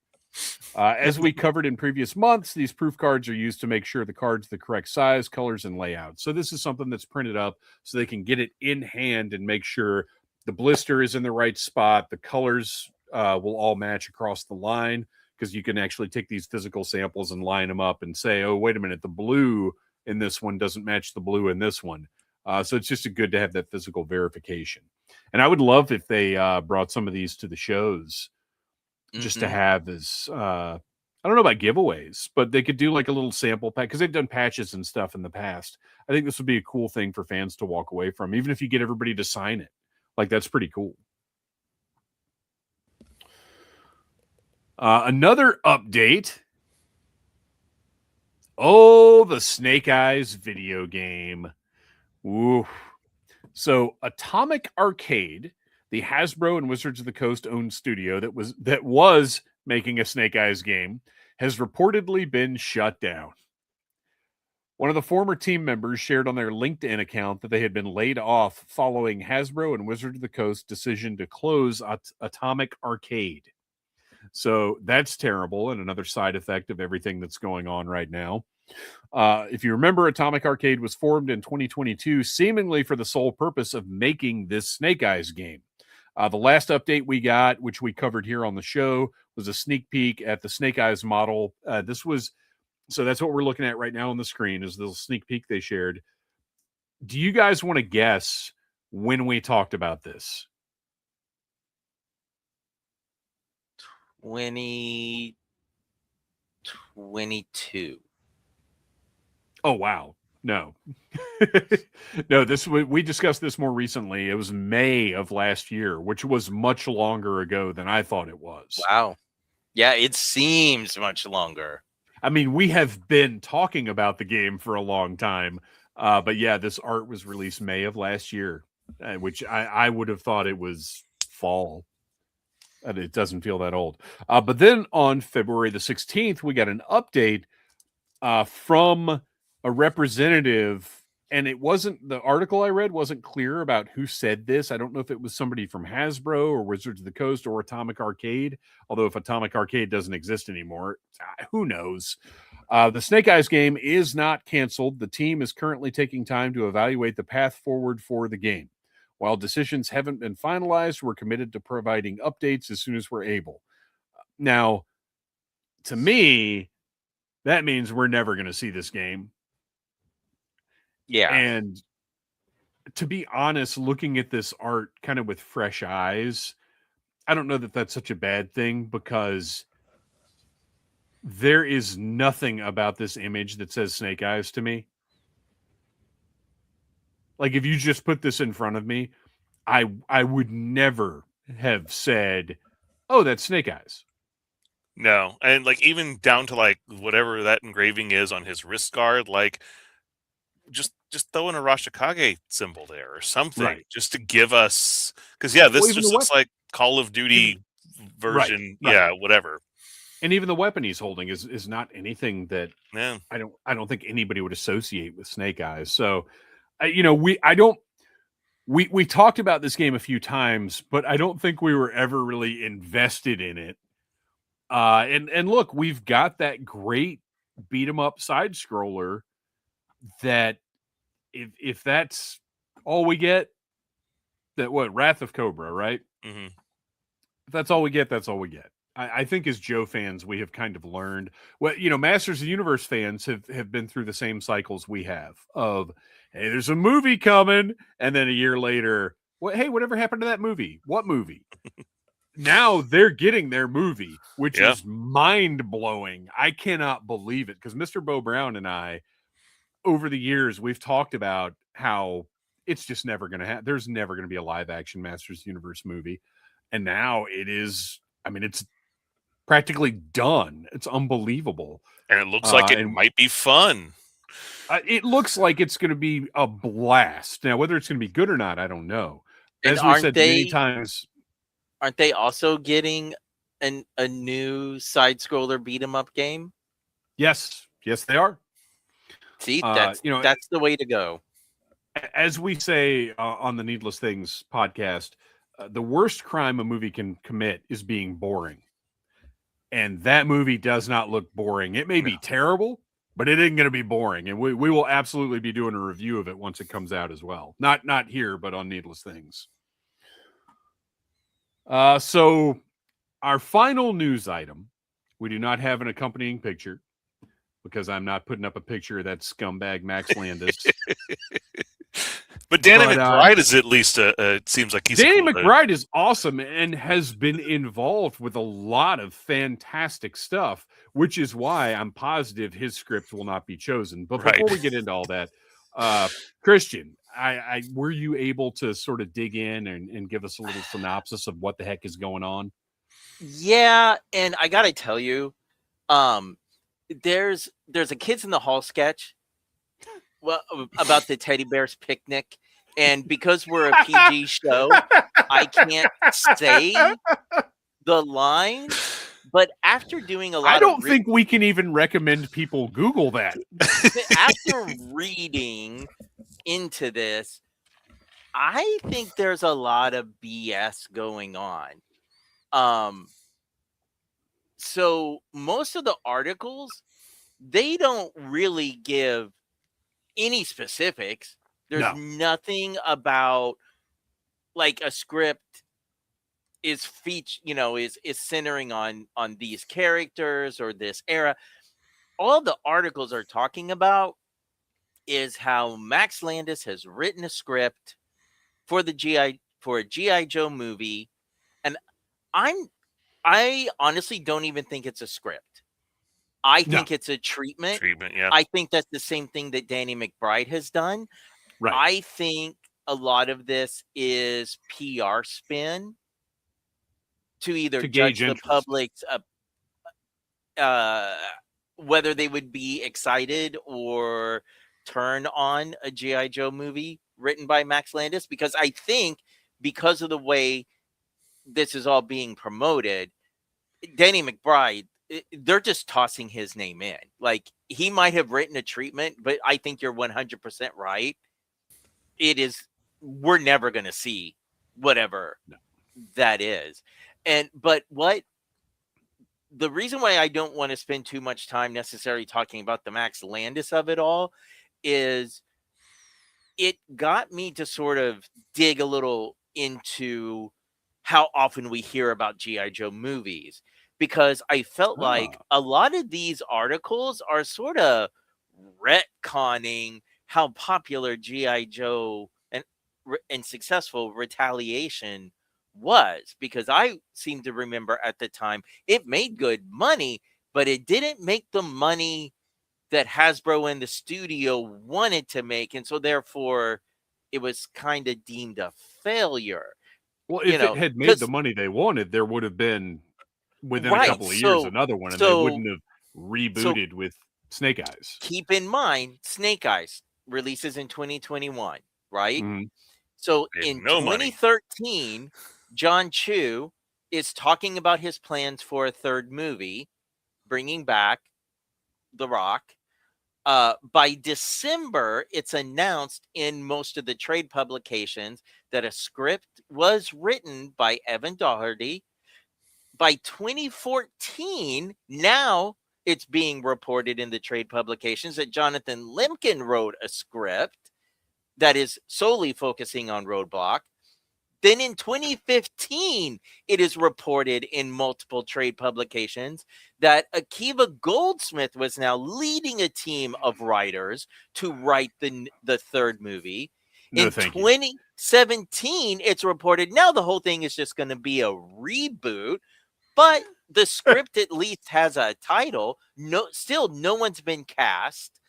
As we covered in previous months, these proof cards are used to make sure the card's the correct size, colors, and layout. So this is something that's printed up so they can get it in hand and make sure the blister is in the right spot. The colors will all match across the line, because you can actually take these physical samples and line them up and say, oh, wait a minute, the blue in this one doesn't match the blue in this one. So it's just good to have that physical verification. And I would love if they brought some of these to the shows just to have as, I don't know about giveaways, but they could do like a little sample pack, because they've done patches and stuff in the past. I think this would be a cool thing for fans to walk away from, even if you get everybody to sign it. Like, that's pretty cool. Another update. Oh, the Snake Eyes video game. Ooh. So Atomic Arcade, the Hasbro and Wizards of the Coast owned studio that was making a Snake Eyes game, has reportedly been shut down. One of the former team members shared on their LinkedIn account that they had been laid off following Hasbro and Wizards of the Coast decision to close Atomic Arcade. So that's terrible, and another side effect of everything that's going on right now. If you remember, Atomic Arcade was formed in 2022, seemingly for the sole purpose of making this Snake Eyes game. The last update we got, which we covered here on the show, was a sneak peek at the Snake Eyes model. So that's what we're looking at right now on the screen, is the sneak peek they shared. Do you guys want to guess when we talked about this?
2022.
Oh, wow. No. No, we discussed this more recently. It was May of last year, which was much longer ago than I thought it was.
Wow. Yeah, it seems much longer.
I mean, we have been talking about the game for a long time, but yeah, this art was released May of last year, which I would have thought it was fall. And it doesn't feel that old. But then on February the 16th, we got an update from a representative, and it wasn't, the article I read wasn't clear about who said this. I don't know if it was somebody from Hasbro or Wizards of the Coast or Atomic Arcade, although if Atomic Arcade doesn't exist anymore, who knows. The Snake Eyes game is not canceled. The team is currently taking time to evaluate the path forward for the game. While decisions haven't been finalized, we're committed to providing updates as soon as we're able. Now, to me, that means we're never going to see this game.
Yeah.
And to be honest, looking at this art kind of with fresh eyes, I don't know that that's such a bad thing, because there is nothing about this image that says Snake Eyes to me. Like, if you just put this in front of me, I would never have said, oh, that's Snake Eyes.
No, and like even down to like whatever that engraving is on his wrist guard, like just throw in a Rashikage symbol there or something,
Right.
just to give us, because yeah, this
Well, even
just
the
looks like Call of Duty version,
right.
yeah, whatever.
And even the weapon he's holding is not anything that
Yeah,
I don't think anybody would associate with Snake Eyes. So, we talked about this game a few times, but I don't think we were ever really invested in it. And look, we've got that great beat 'em up side scroller that if that's all we get, that what, Wrath of Cobra, right?
mm-hmm.
If that's all we get, that's all we get. I think as Joe fans, we have kind of learned. Well, Masters of the Universe fans have been through the same cycles we have of, hey, there's a movie coming, and then a year later, hey, whatever happened to that movie? What movie? Now they're getting their movie, which is mind-blowing. I cannot believe it, because Mr. Bo Brown and I, over the years, we've talked about how it's just never going to happen. There's never going to be a live-action Masters of the Universe movie. And now it is, I mean, it's practically done. It's unbelievable.
And it looks like it might be fun.
It looks like it's going to be a blast. Now, whether it's going to be good or not, I don't know.
And
As we said many times,
aren't they also getting a new side scroller beat 'em up game?
Yes, they are.
See, that's the way to go.
As we say on the Needless Things podcast, the worst crime a movie can commit is being boring. And that movie does not look boring. It may be terrible, but it isn't going to be boring. And we will absolutely be doing a review of it once it comes out as well. Not here, but on Needless Things. So our final news item, we do not have an accompanying picture, because I'm not putting up a picture of that scumbag Max Landis.
But Danny McBride is at least it seems like he's
Danny McBride is awesome and has been involved with a lot of fantastic stuff, which is why I'm positive his script will not be chosen. But before we get into all that, Kristian, were you able to sort of dig in and give us a little synopsis of what the heck is going on?
Yeah, and I gotta tell you, there's a Kids in the Hall sketch about the teddy bear's picnic, and because we're a PG show, I can't say the line. But after doing a lot,
I don't think we can even recommend people Google that.
After reading into this, I think there's a lot of BS going on. So most of the articles, they don't really give any specifics. There's nothing about like a script is is centering on these characters or this era. All the articles are talking about is how Max Landis has written a script for a G.I. Joe movie, and I honestly don't even think it's a script. I
No.
think it's a treatment.
Yeah.
I think that's the same thing that Danny McBride has done.
Right.
I think a lot of this is PR spin to either
To
judge
gauge
the
interest.
public's whether they would be excited or turn on a G.I. Joe movie written by Max Landis, because I think because of the way this is all being promoted, Danny McBride, they're just tossing his name in. Like, he might have written a treatment, but I think you're 100% right. We're never going to see whatever that is. But the reason why I don't want to spend too much time necessarily talking about the Max Landis of it all is it got me to sort of dig a little into how often we hear about G.I. Joe movies, because I felt like a lot of these articles are sort of retconning how popular G.I. Joe and successful Retaliation was, because I seem to remember at the time it made good money, but it didn't make the money that Hasbro and the studio wanted to make, and so therefore it was kind of deemed a failure.
Well, if it had made the money they wanted, there would have been within a couple of years another one, and they wouldn't have rebooted with Snake Eyes.
Keep in mind, Snake Eyes releases in 2021, right?
Mm-hmm.
So in 2013, John Chu is talking about his plans for a third movie, bringing back The Rock. By December, it's announced in most of the trade publications that a script was written by Evan Doherty. By 2014, now it's being reported in the trade publications that Jonathan Lemkin wrote a script that is solely focusing on Roadblock. Then in 2015, it is reported in multiple trade publications that Akiva Goldsmith was now leading a team of writers to write the third movie. In 2017, it's reported now the whole thing is just going to be a reboot, but the script at least has a title. Still, no one's been cast.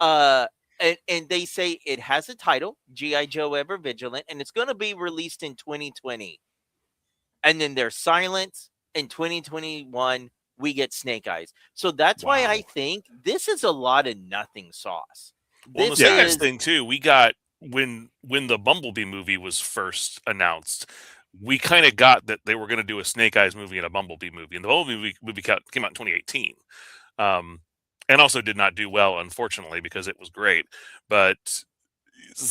And they say it has a title, G.I. Joe Ever Vigilant, and it's going to be released in 2020. And then there's silence. In 2021, we get Snake Eyes. So that's why I think this is a lot of nothing sauce.
Well, the Snake Eyes thing, too, we got, when the Bumblebee movie was first announced, we kind of got that they were going to do a Snake Eyes movie and a Bumblebee movie. And the Bumblebee movie came out in 2018. And also did not do well, unfortunately, because it was great. But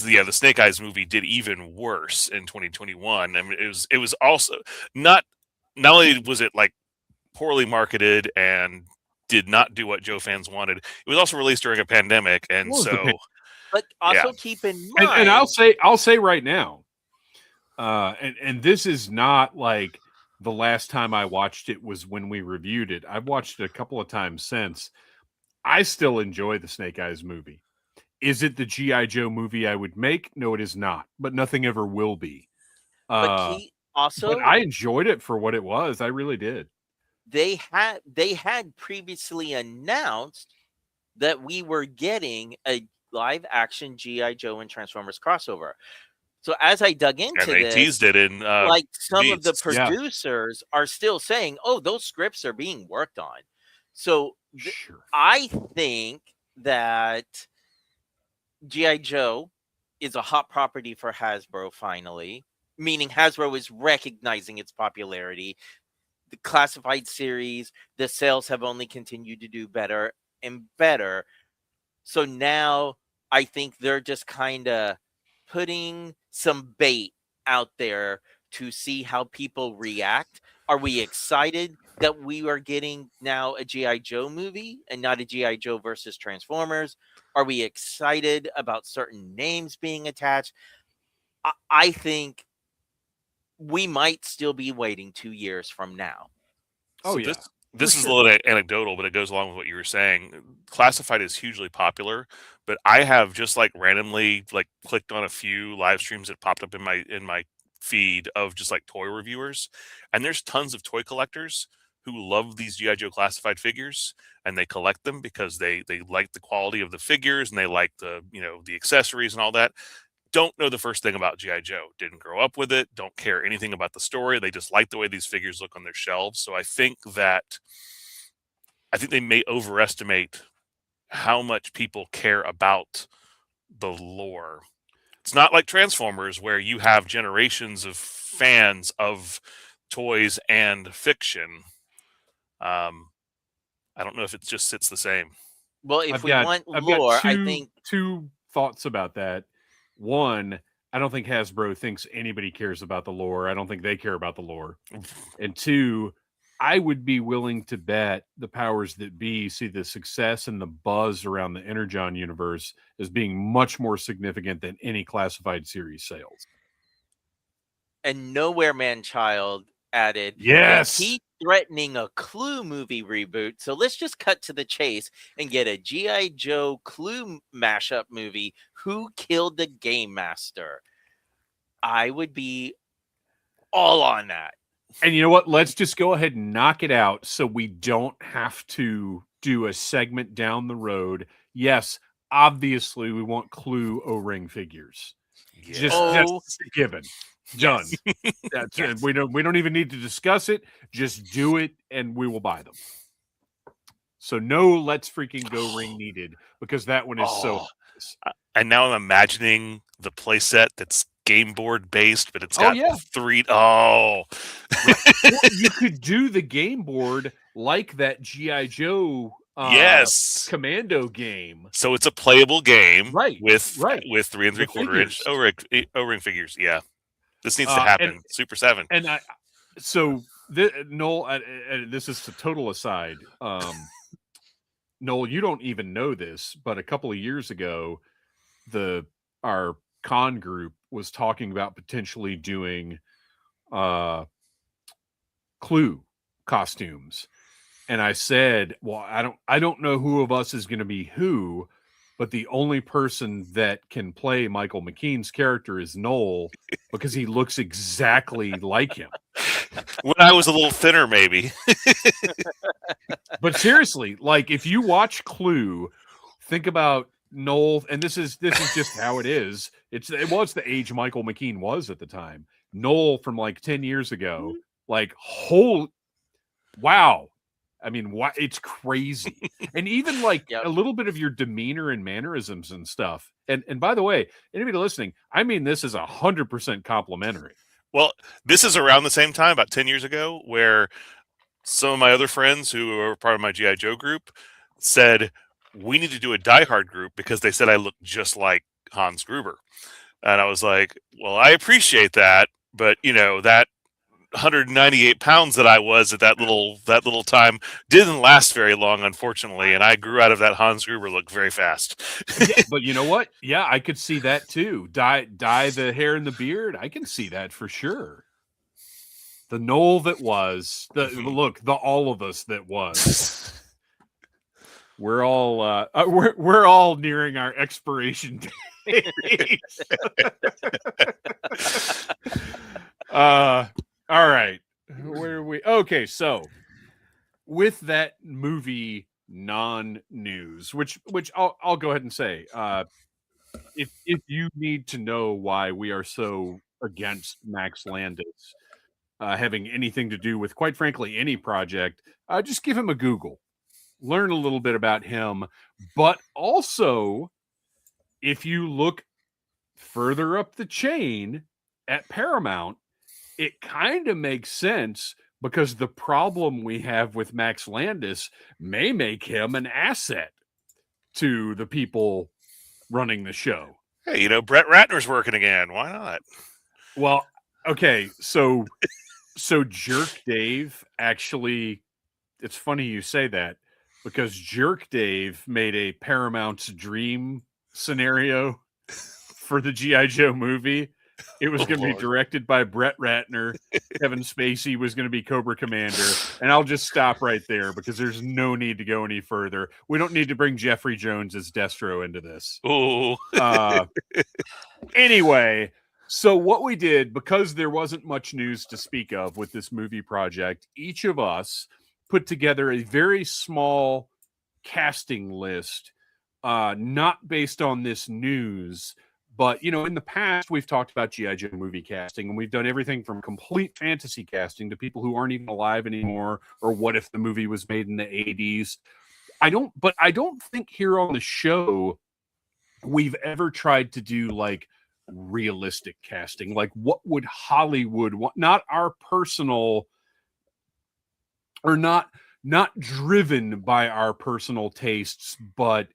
yeah, the Snake Eyes movie did even worse in 2021. I mean, it was also not only was it like poorly marketed and did not do what Joe fans wanted, it was also released during a pandemic, and
but also keep in mind,
and I'll say right now, and this is not like the last time I watched it was when we reviewed it. I've watched it a couple of times since. I still enjoy the Snake Eyes movie. Is it the G.I. Joe movie I would make? No, it is not. But nothing ever will be.
But
I enjoyed it for what it was. I really did.
They had previously announced that we were getting a live action G.I. Joe and Transformers crossover. So as I dug into
and they teased it in
like some of the producers are still saying, "Oh, those scripts are being worked on." So I think that G.I. Joe is a hot property for Hasbro finally, meaning Hasbro is recognizing its popularity. The classified series, the sales have only continued to do better and better. So now I think they're just kind of putting some bait out there to see how people react. Are we excited that we are getting now a G.I. Joe movie and not a G.I. Joe versus Transformers? Are we excited about certain names being attached? I think we might still be waiting 2 years from now.
This is a little anecdotal, but it goes along with what you were saying. Classified is hugely popular, but I have just like randomly like clicked on a few live streams that popped up in my feed of just like toy reviewers, and there's tons of toy collectors who love these G.I. Joe classified figures and they collect them because they like the quality of the figures and they like the, the accessories and all that. Don't know the first thing about G.I. Joe, didn't grow up with it, don't care anything about the story. They just like the way these figures look on their shelves. So I think they may overestimate how much people care about the lore. It's not like Transformers where you have generations of fans of toys and fiction. I don't know if it just sits the same.
Well, if we want lore, I think
two thoughts about that. One, I don't think Hasbro thinks anybody cares about the lore. I don't think they care about the lore. And two, I would be willing to bet the powers that be see the success and the buzz around the Energon universe as being much more significant than any classified series sales.
And Nowhere Man Child added,
yes,
he's threatening a Clue movie reboot. So let's just cut to the chase and get a G.I. Joe Clue mashup movie. Who Killed the Game Master? I would be all on that.
And you know what? Let's just go ahead and knock it out so we don't have to do a segment down the road. Yes, obviously we want Clue O-ring figures.
Yeah.
Just a given. Done.
Yes.
That's it. We don't even need to discuss it. Just do it and we will buy them. So no let's freaking go ring needed, because that one is so obvious.
And now I'm imagining the playset that's game board based, but it's got three.
Well, you could do the game board like that G.I. Joe Commando game.
So it's a playable game, with 3 3/4 inch O-ring figures. Yeah, this needs to happen. Super 7.
And Noel, this is a total aside. Noel, you don't even know this, but a couple of years ago, our con group was talking about potentially doing Clue costumes. And I said, well, I don't know who of us is going to be who, but the only person that can play Michael McKean's character is Noel, because he looks exactly like him.
When I was a little thinner, maybe.
But seriously, like if you watch Clue, think about Noel, and this is just how it is. It's the age Michael McKean was at the time. Noel from like 10 years ago, like wow. I mean, it's crazy. And even like a little bit of your demeanor and mannerisms and stuff. And by the way, anybody listening, I mean this is 100% complimentary.
Well, this is around the same time, about 10 years ago, where some of my other friends who were part of my G.I. Joe group said, we need to do a Die Hard group because they said I look just like Hans Gruber. And I was like, well, I appreciate that, but that 198 pounds that I was at that little time didn't last very long, unfortunately, and I grew out of that Hans Gruber look very fast.
Yeah, but you know what? Yeah, I could see that too. Dye the hair and the beard. I can see that for sure. The Noel that was, the all of us that was. We're all we're all nearing our expiration date. All right. Where are we? Okay, so with that movie non-news, which I'll go ahead and say, if you need to know why we are so against Max Landis having anything to do with, quite frankly, any project, just give him a Google. Learn a little bit about him. But also, if you look further up the chain at Paramount, it kind of makes sense, because the problem we have with Max Landis may make him an asset to the people running the show.
Hey, Brett Ratner's working again. Why not?
Well, okay, so Jerk Dave actually, it's funny you say that, because Jerk Dave made a Paramount's dream scenario for the G.I. Joe movie. It was going to be directed by Brett Ratner. Kevin Spacey was going to be Cobra Commander. And I'll just stop right there, because there's no need to go any further. We don't need to bring Jeffrey Jones as Destro into this.
Ooh.
Anyway, so what we did, because there wasn't much news to speak of with this movie project, each of us put together a very small casting list, not based on this news, but, you know, in the past, we've talked about G.I. Joe movie casting, and we've done everything from complete fantasy casting to people who aren't even alive anymore, or what if the movie was made in the 80s. I don't think here on the show we've ever tried to do like realistic casting. Like, what would Hollywood want? Not our personal, or not driven by our personal tastes, but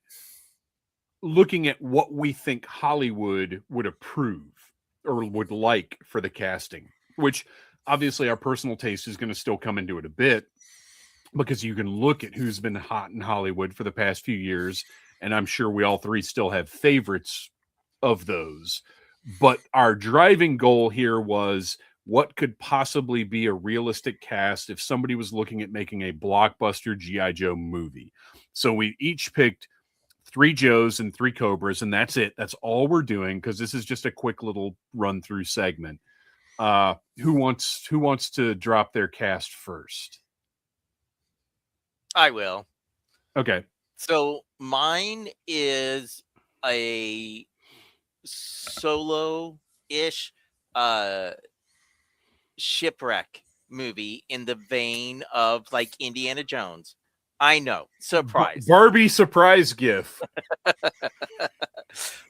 looking at what we think Hollywood would approve or would like for the casting, which obviously our personal taste is going to still come into it a bit, because you can look at who's been hot in Hollywood for the past few years, and I'm sure we all three still have favorites of those. But our driving goal here was, what could possibly be a realistic cast if somebody was looking at making a blockbuster G.I. Joe movie? So we each picked 3 Joes and 3 Cobras, and that's it. That's all we're doing, because this is just a quick little run-through segment. Who wants to drop their cast first?
I will.
Okay.
So mine is a solo-ish shipwreck movie in the vein of like Indiana Jones. I know, surprise.
Barbie surprise gif.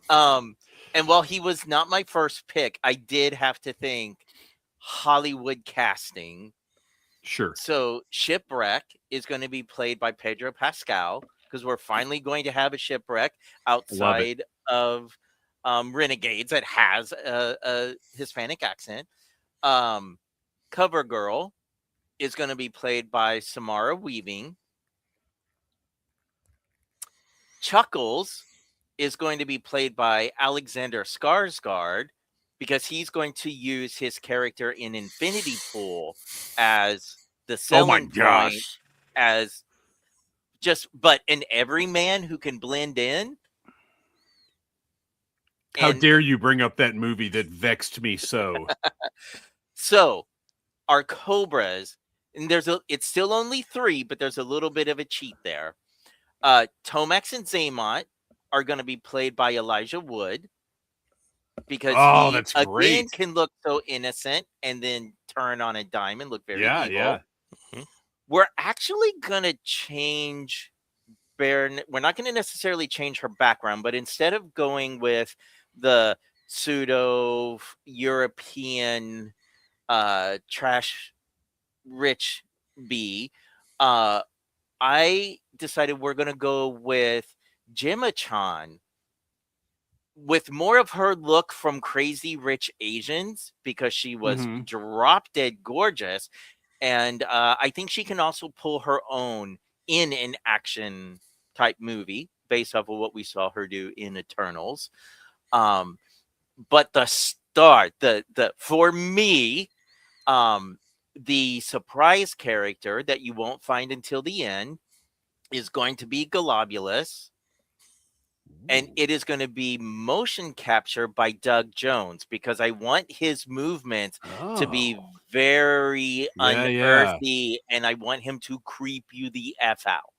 And while he was not my first pick, I did have to think Hollywood casting.
Sure.
So Shipwreck is going to be played by Pedro Pascal, because we're finally going to have a shipwreck outside of Renegades that has a Hispanic accent. Cover Girl is going to be played by Samara Weaving. Chuckles is going to be played by Alexander Skarsgård, because he's going to use his character in Infinity Pool as the selling point, as but an everyman who can blend in.
How dare you bring up that movie that vexed me so?
So our Cobras, and it's still only 3, but there's a little bit of a cheat there. Tomax and Zaymont are going to be played by Elijah Wood, because he
that's
again
great.
can look so innocent and then turn on a dime and look very evil.
Yeah.
We're actually going to change We're not going to necessarily change her background, but instead of going with the pseudo European trash rich bee, I decided we're going to go with Gemma-chan, with more of her look from Crazy Rich Asians, because she was drop dead gorgeous. And I think she can also pull her own in an action type movie based off of what we saw her do in Eternals. But the star, for me, the surprise character that you won't find until the end is going to be Globulus. And it is going to be motion capture by Doug Jones, because I want his movements to be very unearthly, and I want him to creep you the F out.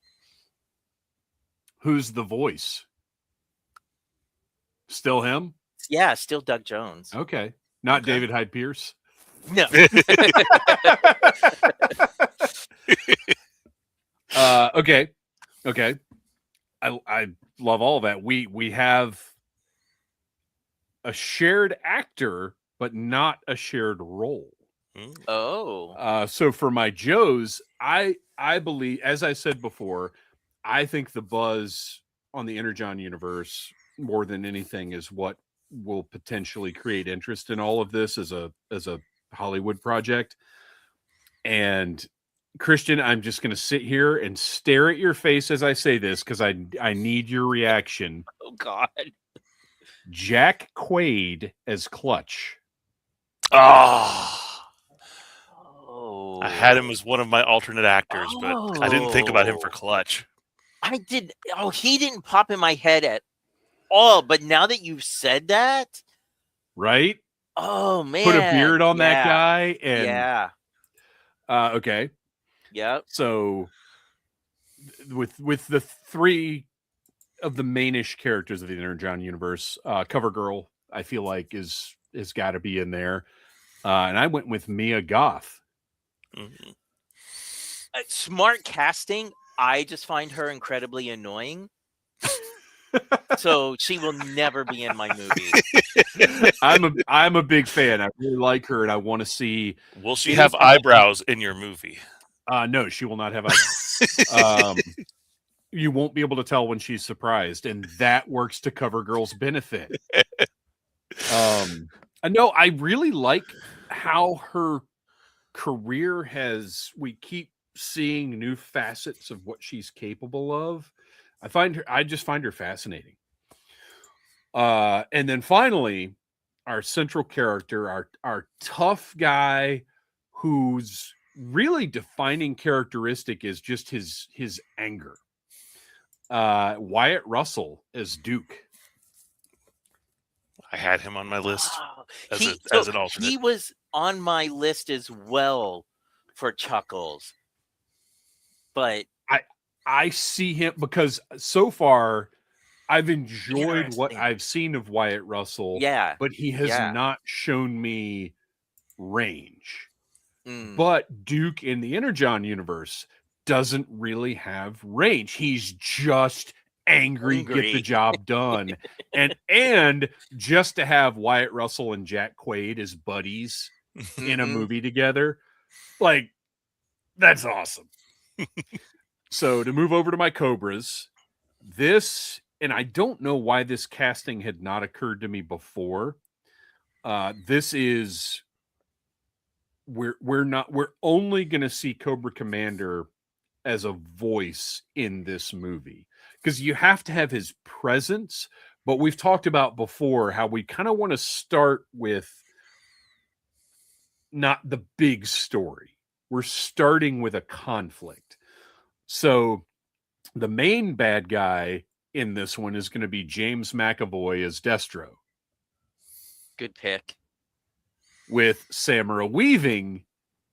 Who's the voice? Still him?
Yeah, still Doug Jones.
Okay. Not David Hyde Pierce?
No.
Okay. I love all of that. We have a shared actor, but not a shared role.
Oh.
So for my Joes, I believe, as I said before, I think the buzz on the Energon universe more than anything is what will potentially create interest in all of this as a Hollywood project. And Kristian, I'm just going to sit here and stare at your face as I say this, because I need your reaction.
Oh, God.
Jack Quaid as Clutch.
Oh. I had him as one of my alternate actors, but I didn't think about him for Clutch.
I did. Oh, he didn't pop in my head at all. But now that you've said that.
Right?
Oh, man.
Put a beard on that guy. And
yeah.
Okay.
Yep.
So with the three of the mainish characters of the Energon universe, CoverGirl, I feel like is got to be in there, and I went with Mia Goth.
Mm-hmm.
Smart casting. I just find her incredibly annoying. So she will never be in my movie.
I'm a big fan. I really like her, and I want to see.
Will she have eyebrows in your movie?
No, she will not have eyebrows. You won't be able to tell when she's surprised, and that works to CoverGirl's benefit. No, I really like how her career has. We keep seeing new facets of what she's capable of. I just find her fascinating. And then finally, our central character, our tough guy, whose really defining characteristic is just his anger. Wyatt Russell as Duke.
I had him on my list as an alternate.
He was on my list as well for Chuckles, but
I see him because so far I've enjoyed what I've seen of Wyatt Russell.
Yeah,
but he has not shown me range.
Mm.
But Duke in the Energon universe doesn't really have range. He's just angry. Get the job done. and just to have Wyatt Russell and Jack Quaid as buddies in a movie together, like, that's awesome. So to move over to my Cobras, this, and I don't know why this casting had not occurred to me before. This is we're only going to see Cobra Commander as a voice in this movie because you have to have his presence. But we've talked about before how we kind of want to start with not the big story. We're starting with a conflict. So the main bad guy in this one is going to be James McAvoy as Destro.
Good pick.
With Samara Weaving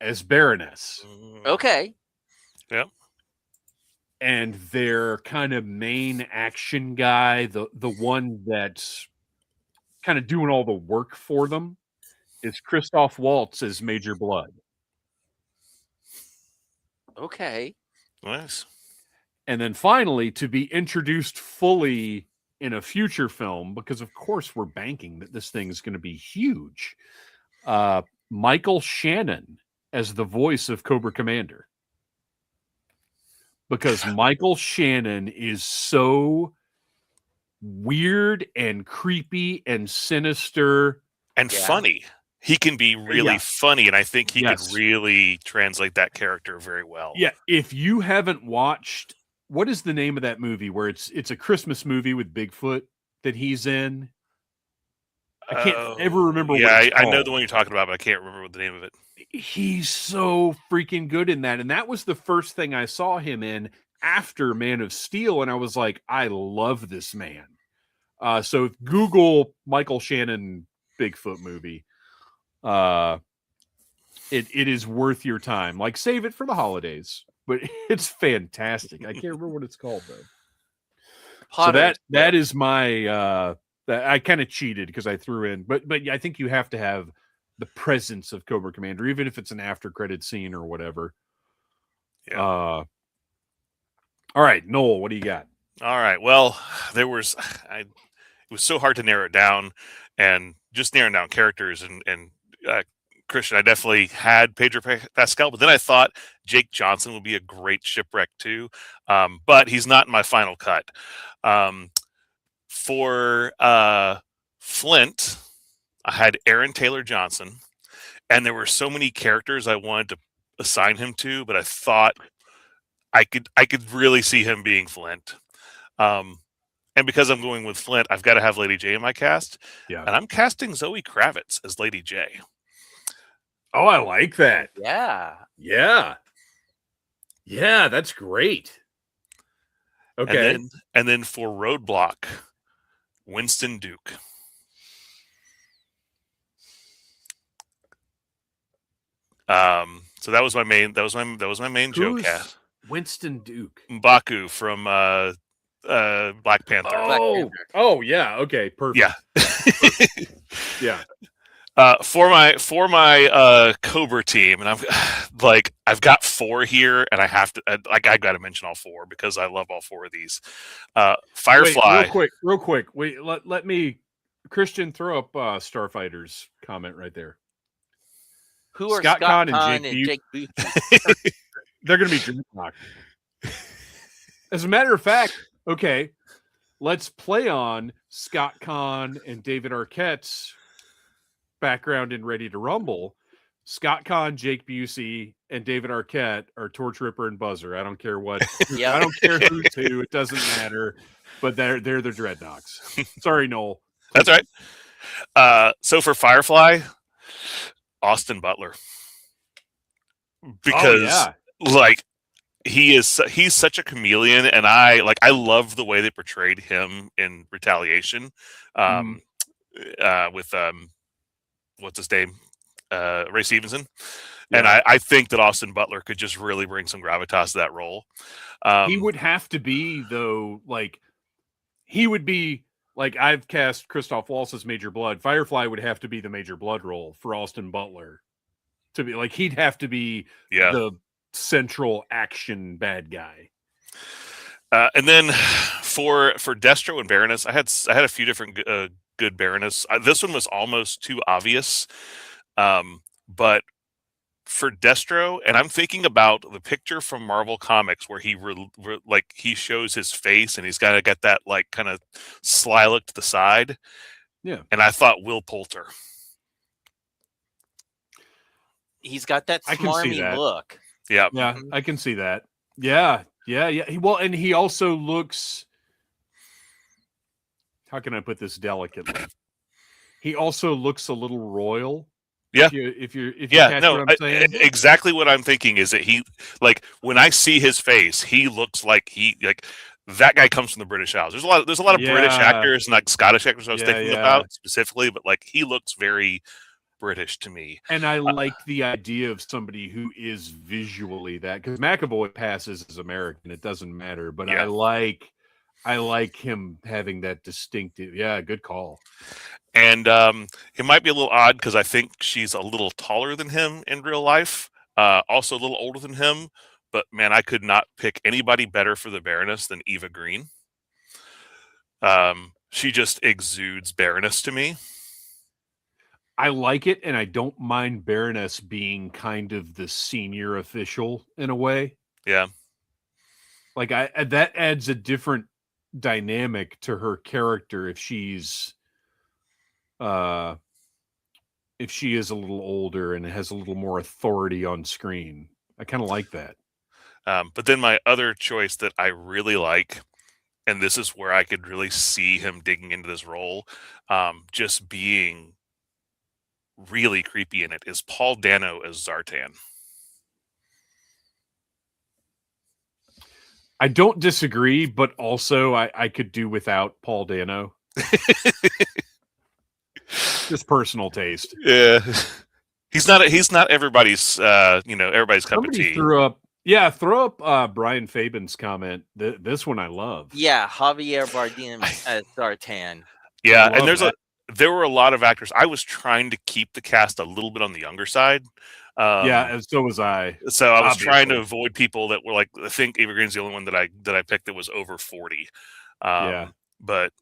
as Baroness.
Okay.
Yep.
And their kind of main action guy, the one that's kind of doing all the work for them, is Christoph Waltz as Major Blood.
Okay.
Nice.
And then finally, to be introduced fully in a future film, because of course we're banking that this thing is going to be huge, Michael Shannon as the voice of Cobra Commander. Because Michael Shannon is so weird and creepy and sinister.
And funny. He can be really funny, and I think he could really translate that character very well.
Yeah, if you haven't watched, what is the name of that movie where it's a Christmas movie with Bigfoot that he's in? I can't ever remember what it's called.
I know the one you're talking about, but I can't remember what the name of it.
He's so freaking good in that. And that was the first thing I saw him in after Man of Steel. And I was like, I love this man. So Google Michael Shannon Bigfoot movie. It is worth your time. Like, save it for the holidays. But it's fantastic. I can't remember what it's called, though. So that is my... I kind of cheated because I threw in, but I think you have to have the presence of Cobra Commander, even if it's an after credit scene or whatever.
Yeah.
All right, Noel, what do you got?
All right. Well, it was so hard to narrow it down, and just narrowing down characters and Kristian, I definitely had Pedro Pascal, but then I thought Jake Johnson would be a great Shipwreck too, but he's not in my final cut. For Flint, I had Aaron Taylor Johnson, and there were so many characters I wanted to assign him to, but I thought I could really see him being Flint. And because I'm going with Flint, I've got to have Lady J in my cast.
Yeah.
And I'm casting Zoe Kravitz as Lady J.
Oh, I like that.
Yeah.
Yeah. Yeah, that's great. Okay.
And then for Roadblock, Winston Duke. So that was my main. That was my main joke.
Who's Winston Duke?
M'Baku from Black Panther.
Black
Oh,
Panther.
oh yeah. Okay, perfect.
Yeah.
Yeah.
For my Cobra team, and I've got 4 here, and I got to mention all 4 because I love all 4 of these. Firefly.
Wait, real quick. Wait, let me, Kristian, throw up Starfighter's comment right there.
Who are
Scott Conn and
Jake
Jake
Busey?
They're going to be dreadnought. As a matter of fact, okay, let's play on Scott Conn and David Arquette's background in Ready to Rumble. Scott Conn, Jake Busey, and David Arquette are Torch Ripper and Buzzer. I don't care what.
Yeah.
I don't care who's who. It doesn't matter. But they're the Dreadnoks. Sorry, Noel.
That's right. So for Firefly, Austin Butler, because he's such a chameleon, and I love the way they portrayed him in Retaliation, with what's his name, Ray Stevenson, and I think that Austin Butler could just really bring some gravitas to that role.
He would have to be, though, he would be I've cast Christoph Waltz as Major Blood. Firefly would have to be the Major Blood role for Austin Butler to be he'd have to be the central action bad guy.
And then for Destro and Baroness, I had a few different good Baroness. This one was almost too obvious, but for Destro, and I'm thinking about the picture from Marvel Comics where he he shows his face and he's got that kind of sly look to the side.
Yeah,
and I thought Will Poulter.
He's got that smarmy look.
Yeah,
yeah, I can see that. Yeah. And he also looks. How can I put this delicately? He also looks a little royal.
Yeah.
If you catch what I'm saying.
Exactly what I'm thinking is that he when I see his face, he looks like that guy comes from the British Isles. There's a lot of British actors and Scottish actors I was thinking about specifically, but he looks very British to me. And
I like the idea of somebody who is visually that, because McAvoy passes as American. It doesn't matter, but I like him having that distinctive. Yeah, good call.
And it might be a little odd because I think she's a little taller than him in real life, also a little older than him. But man, I could not pick anybody better for the Baroness than Eva Green. She just exudes Baroness to me.
I like it, and I don't mind Baroness being kind of the senior official in a way.
Yeah,
that adds a different dynamic to her character if she is a little older and has a little more authority on screen. I kind of like that.
But then my other choice that I really like, and this is where I could really see him digging into this role, just being really creepy in it, is Paul Dano as Zartan.
I don't disagree, but also I could do without Paul Dano. Just personal taste.
Yeah, he's not everybody's everybody's cup of tea.
Throw up Brian Fabian's comment. This one I love.
Yeah, Javier Bardem as Zartan.
Yeah, and there were a lot of actors. I was trying to keep the cast a little bit on the younger side.
And so was I.
So I was trying to avoid people that were I think Eva Green's the only one that I picked that was over 40. But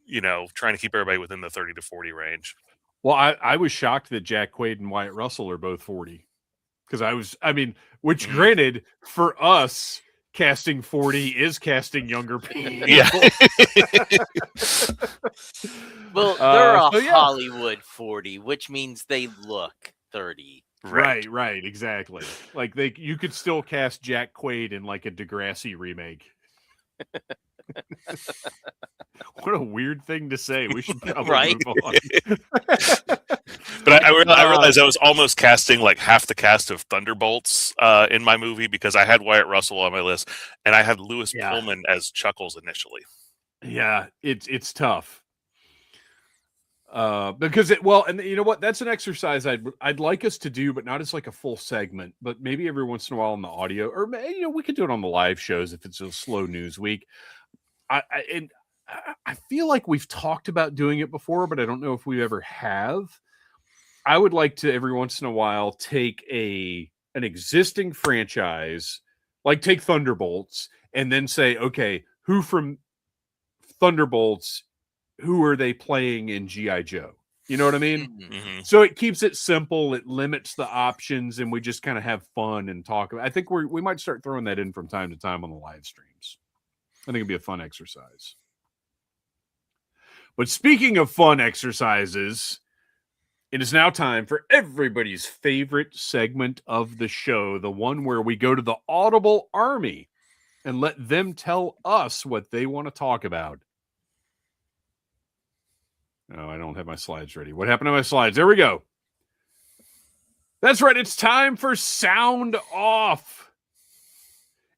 trying to keep everybody within the 30 to 40 range.
Well, I was shocked that Jack Quaid and Wyatt Russell are both 40. Because which granted, for us, casting 40 is casting younger people.
Yeah.
Well, they're Hollywood 40, which means they look 30.
Right, exactly. You could still cast Jack Quaid in a Degrassi remake. What a weird thing to say. We should probably move on.
But I realized I was almost casting half the cast of Thunderbolts in my movie because I had Wyatt Russell on my list and I had Lewis Pullman as Chuckles initially.
Yeah, it's tough. Because and you know what? That's an exercise I'd like us to do, but not as like a full segment, but maybe every once in a while on the audio, or we could do it on the live shows if it's a slow news week. I feel like we've talked about doing it before, but I don't know if we ever have. I would like to every once in a while take an existing franchise, like take Thunderbolts, and then say, okay, who from Thunderbolts, who are they playing in G.I. Joe? You know what I mean?
Mm-hmm.
So it keeps it simple. It limits the options, and we just kind of have fun and talk. I think we might start throwing that in from time to time on the live streams. I think it'd be a fun exercise. But speaking of fun exercises, it is now time for everybody's favorite segment of the show, the one where we go to the Audible Army and let them tell us what they want to talk about. No, I don't have my slides ready. What happened to my slides? There we go. That's right. It's time for Sound Off.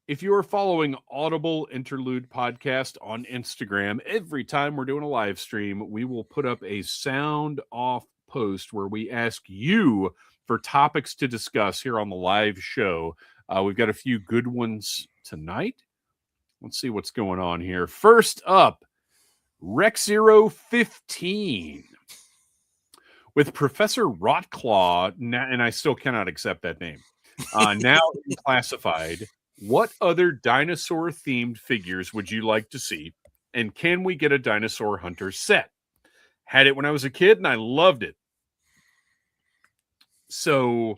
If you are following Audible Interlude Podcast on Instagram, every time we're doing a live stream, we will put up a Sound Off post where we ask you for topics to discuss here on the live show. We've got a few good ones tonight. Let's see what's going on here. First up, Rec015 with Professor Rotclaw, and I still cannot accept that name, now classified. What other dinosaur-themed figures would you like to see? And can we get a Dinosaur Hunter set? Had it when I was a kid, and I loved it. So,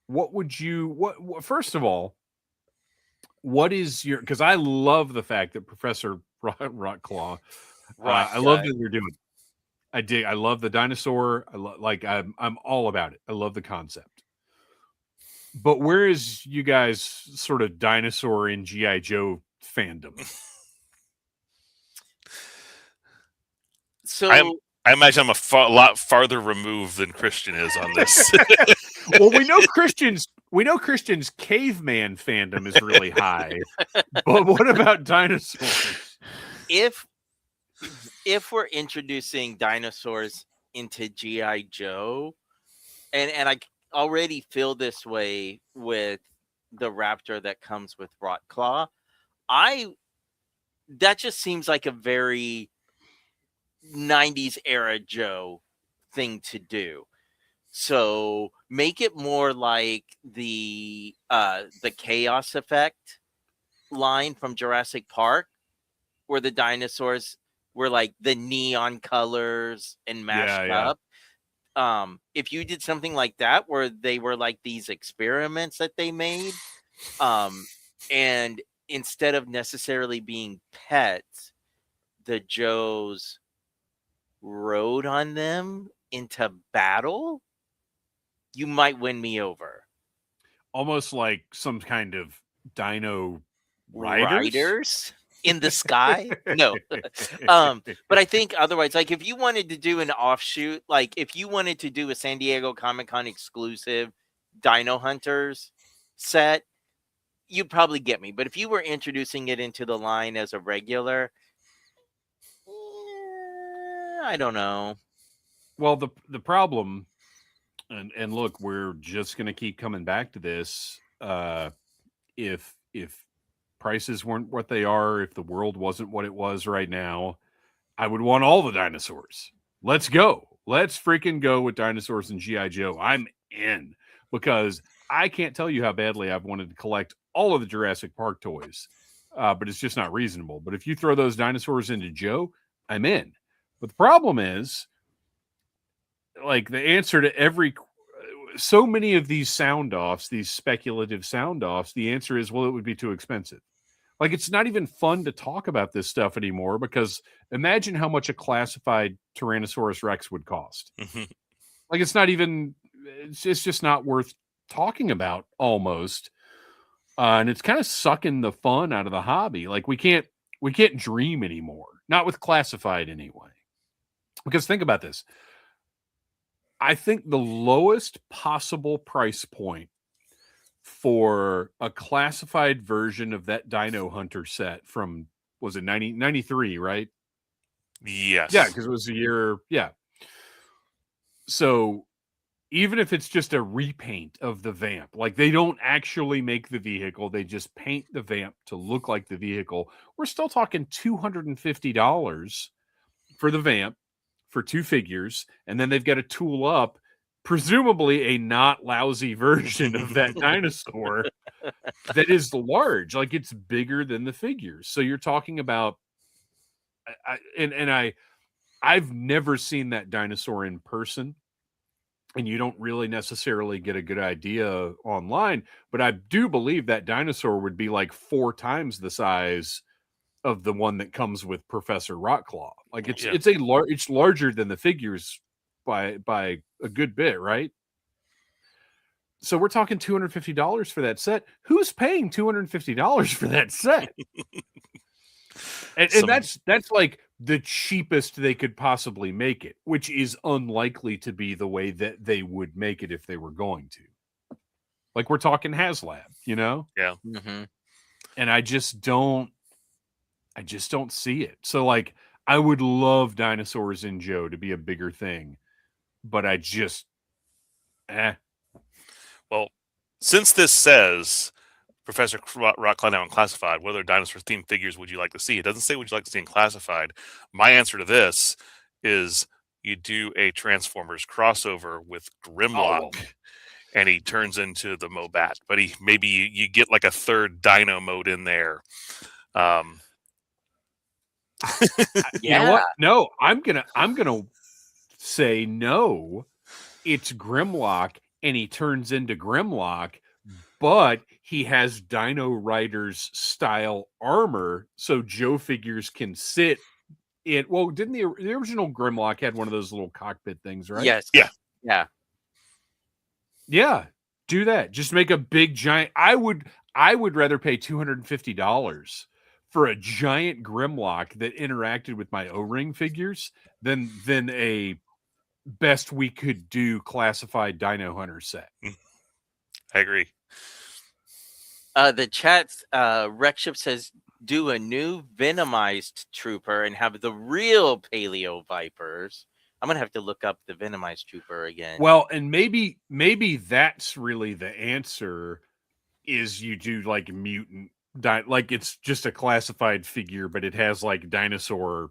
what would you... What first of all, what is your... Because I love the fact that Professor Rotclaw... I love that you're doing it. I dig. I love the dinosaur. I'm all about it. I love the concept. But where is you guys sort of dinosaur in G.I. Joe fandom?
So
I imagine I'm a lot farther removed than Kristian is on this.
Well, we know Kristian's caveman fandom is really high. But what about dinosaurs?
If we're introducing dinosaurs into G.I. Joe, and I already feel this way with the raptor that comes with Rotclaw, that just seems like a very 90s era Joe thing to do. So make it more like the Chaos Effect line from Jurassic Park, where the dinosaurs were like the neon colors and mashed up. If you did something like that, where they were like these experiments that they made, and instead of necessarily being pets, the Joes rode on them into battle, you might win me over.
Almost like some kind of dino riders
in the sky. No. But I think otherwise, like if you wanted to do an offshoot, like if you wanted to do a San Diego Comic-Con exclusive Dino Hunters set, you'd probably get me. But if you were introducing it into the line as a regular, I don't know.
Well, the problem, and look, we're just going to keep coming back to this. If prices weren't what they are, if the world wasn't what it was right now, I would want all the dinosaurs. Let's go. Let's freaking go with dinosaurs and G.I. Joe. I'm in, because I can't tell you how badly I've wanted to collect all of the Jurassic Park toys, but it's just not reasonable. But if you throw those dinosaurs into Joe, I'm in. But the problem is, like, the answer to so many of these sound offs, these speculative sound offs, the answer is, well, it would be too expensive. Like, it's not even fun to talk about this stuff anymore, because imagine how much a classified Tyrannosaurus Rex would cost. Like, it's just not worth talking about almost. And it's kind of sucking the fun out of the hobby. Like, we can't dream anymore. Not with classified anyway. Because think about this. I think the lowest possible price point for a classified version of that Dino Hunter set from, was it 93, right?
Yes.
Yeah, because it was a year. Yeah. So even if it's just a repaint of the vamp, like they don't actually make the vehicle, they just paint the vamp to look like the vehicle, we're still talking $250 for the vamp for 2 figures, and then they've got to tool up presumably a not lousy version of that dinosaur that is large, like it's bigger than the figures. So you're talking about I've never seen that dinosaur in person, and you don't really necessarily get a good idea online, but I do believe that dinosaur would be like 4 times the size of the one that comes with Professor Rockclaw. Like it's larger than the figures by a good bit, right? So we're talking $250 for that set. Who's paying $250 for that set? And that's like the cheapest they could possibly make it, which is unlikely to be the way that they would make it if they were going to. Like we're talking HasLab, you know?
Yeah.
Mm-hmm.
And I just don't see it. So like I would love Dinosaurs in Joe to be a bigger thing, but I just
Well, since this says Professor Rockclaw now in Classified, what other dinosaur-themed figures would you like to see? It doesn't say what you like to see in Classified. My answer to this is you do a Transformers crossover with Grimlock, and he turns into the Mobat. But maybe you get like a third Dino mode in there.
You know what? No, I'm gonna say no. It's Grimlock, and he turns into Grimlock, but he has Dino Riders style armor, so Joe figures can sit in. Well, didn't the original Grimlock had one of those little cockpit things, right?
Yes.
Yeah.
Yeah. Do that. Just make a big giant. I would rather pay $250 for a giant Grimlock that interacted with my O-ring figures than a best we could do classified Dino Hunter set.
I agree.
The chat's Rekship says do a new Venomized Trooper and have the real Paleo Vipers. I'm gonna have to look up the Venomized Trooper again.
Well, and maybe that's really the answer. Is you do like mutant, like it's just a classified figure, but it has like dinosaur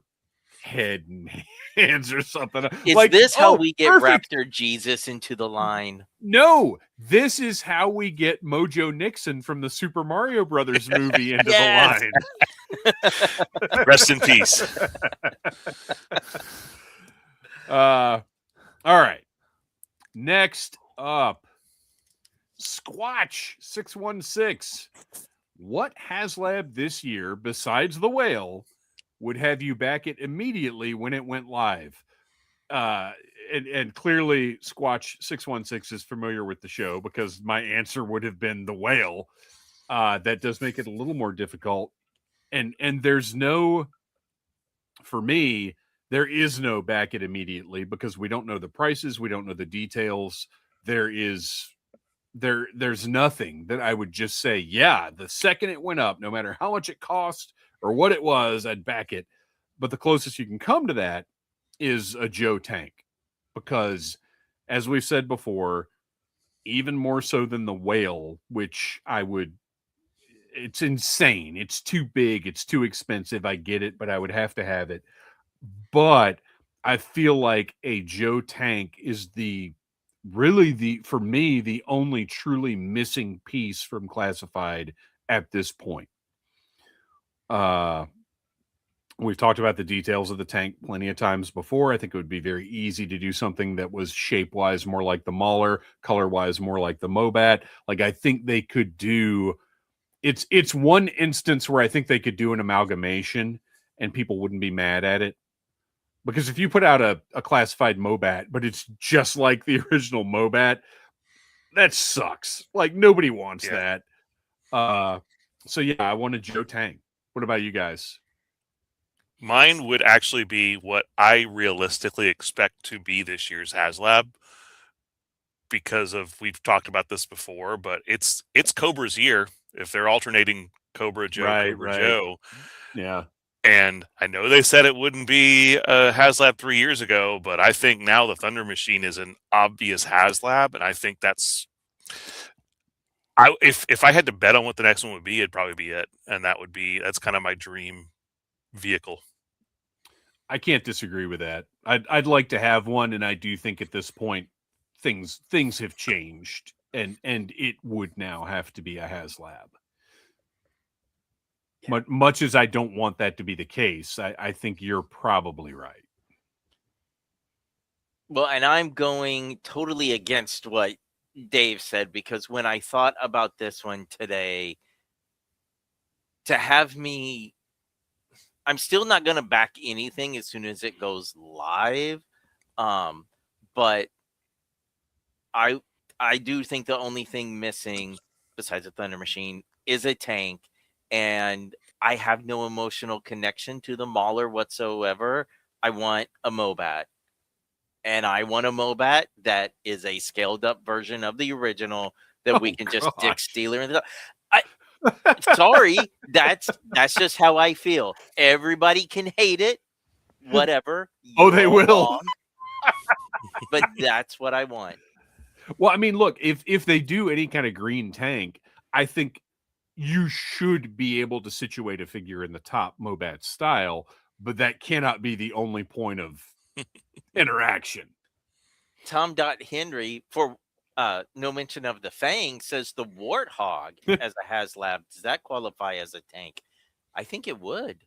head and hands or something.
Is
like,
this how we get
perfect.
Raptor Jesus into the line?
No, this is how we get Mojo Nixon from the Super Mario Brothers movie into the
line. Rest in peace.
All right. Next up, Squatch 616. What HasLab this year, besides the whale, would have you back it immediately when it went live? And clearly Squatch 616 is familiar with the show, because my answer would have been the whale. That does make it a little more difficult. And there's no, for me, there is no back it immediately, because we don't know the prices. We don't know the details. There's nothing that I would just say, yeah, the second it went up, no matter how much it cost or what it was, I'd back it. But the closest you can come to that is a Joe tank, because as we've said before, even more so than the whale, which it's insane. It's too big. It's too expensive. I get it, but I would have to have it. But I feel like a Joe tank is for me, the only truly missing piece from Classified at this point. We've talked about the details of the tank plenty of times before. I think it would be very easy to do something that was shape-wise more like the Mauler, color-wise more like the Mobat. Like, I think they could do... It's one instance where I think they could do an amalgamation and people wouldn't be mad at it. Because if you put out a classified Mobat, but it's just like the original Mobat, that sucks. Like, nobody wants that. So yeah, I want a Joe tank. What about you guys?
Mine would actually be what I realistically expect to be this year's HasLab, because we've talked about this before, but it's Cobra's year. If they're alternating Cobra Joe, Joe.
Yeah.
And I know they said it wouldn't be a HasLab 3 years ago, but I think now the Thunder Machine is an obvious HasLab, and I think that's. If I had to bet on what the next one would be, it'd probably be it, and that's kind of my dream vehicle.
I can't disagree with that. I'd like to have one, and I do think at this point things have changed, and it would now have to be a HasLab. But much as I don't want that to be the case, I think you're probably right.
Well, and I'm going totally against what Dave said, because when I thought about this one today, to have me, I'm still not going to back anything as soon as it goes live. But I do think the only thing missing besides a Thunder Machine is a tank, and I have no emotional connection to the Mauler whatsoever. I want a Mobat. And I want a Mobat that is a scaled up version of the original that we can just Dick Steeler. Sorry, that's just how I feel. Everybody can hate it, whatever.
They will.
But that's what I want.
Well, I mean, look, if they do any kind of green tank, I think you should be able to situate a figure in the top Mobat style, but that cannot be the only point of interaction.
Tom Henry, for no mention of the Fang, says the Warthog as a HasLab. Does that qualify as a tank? I think it would.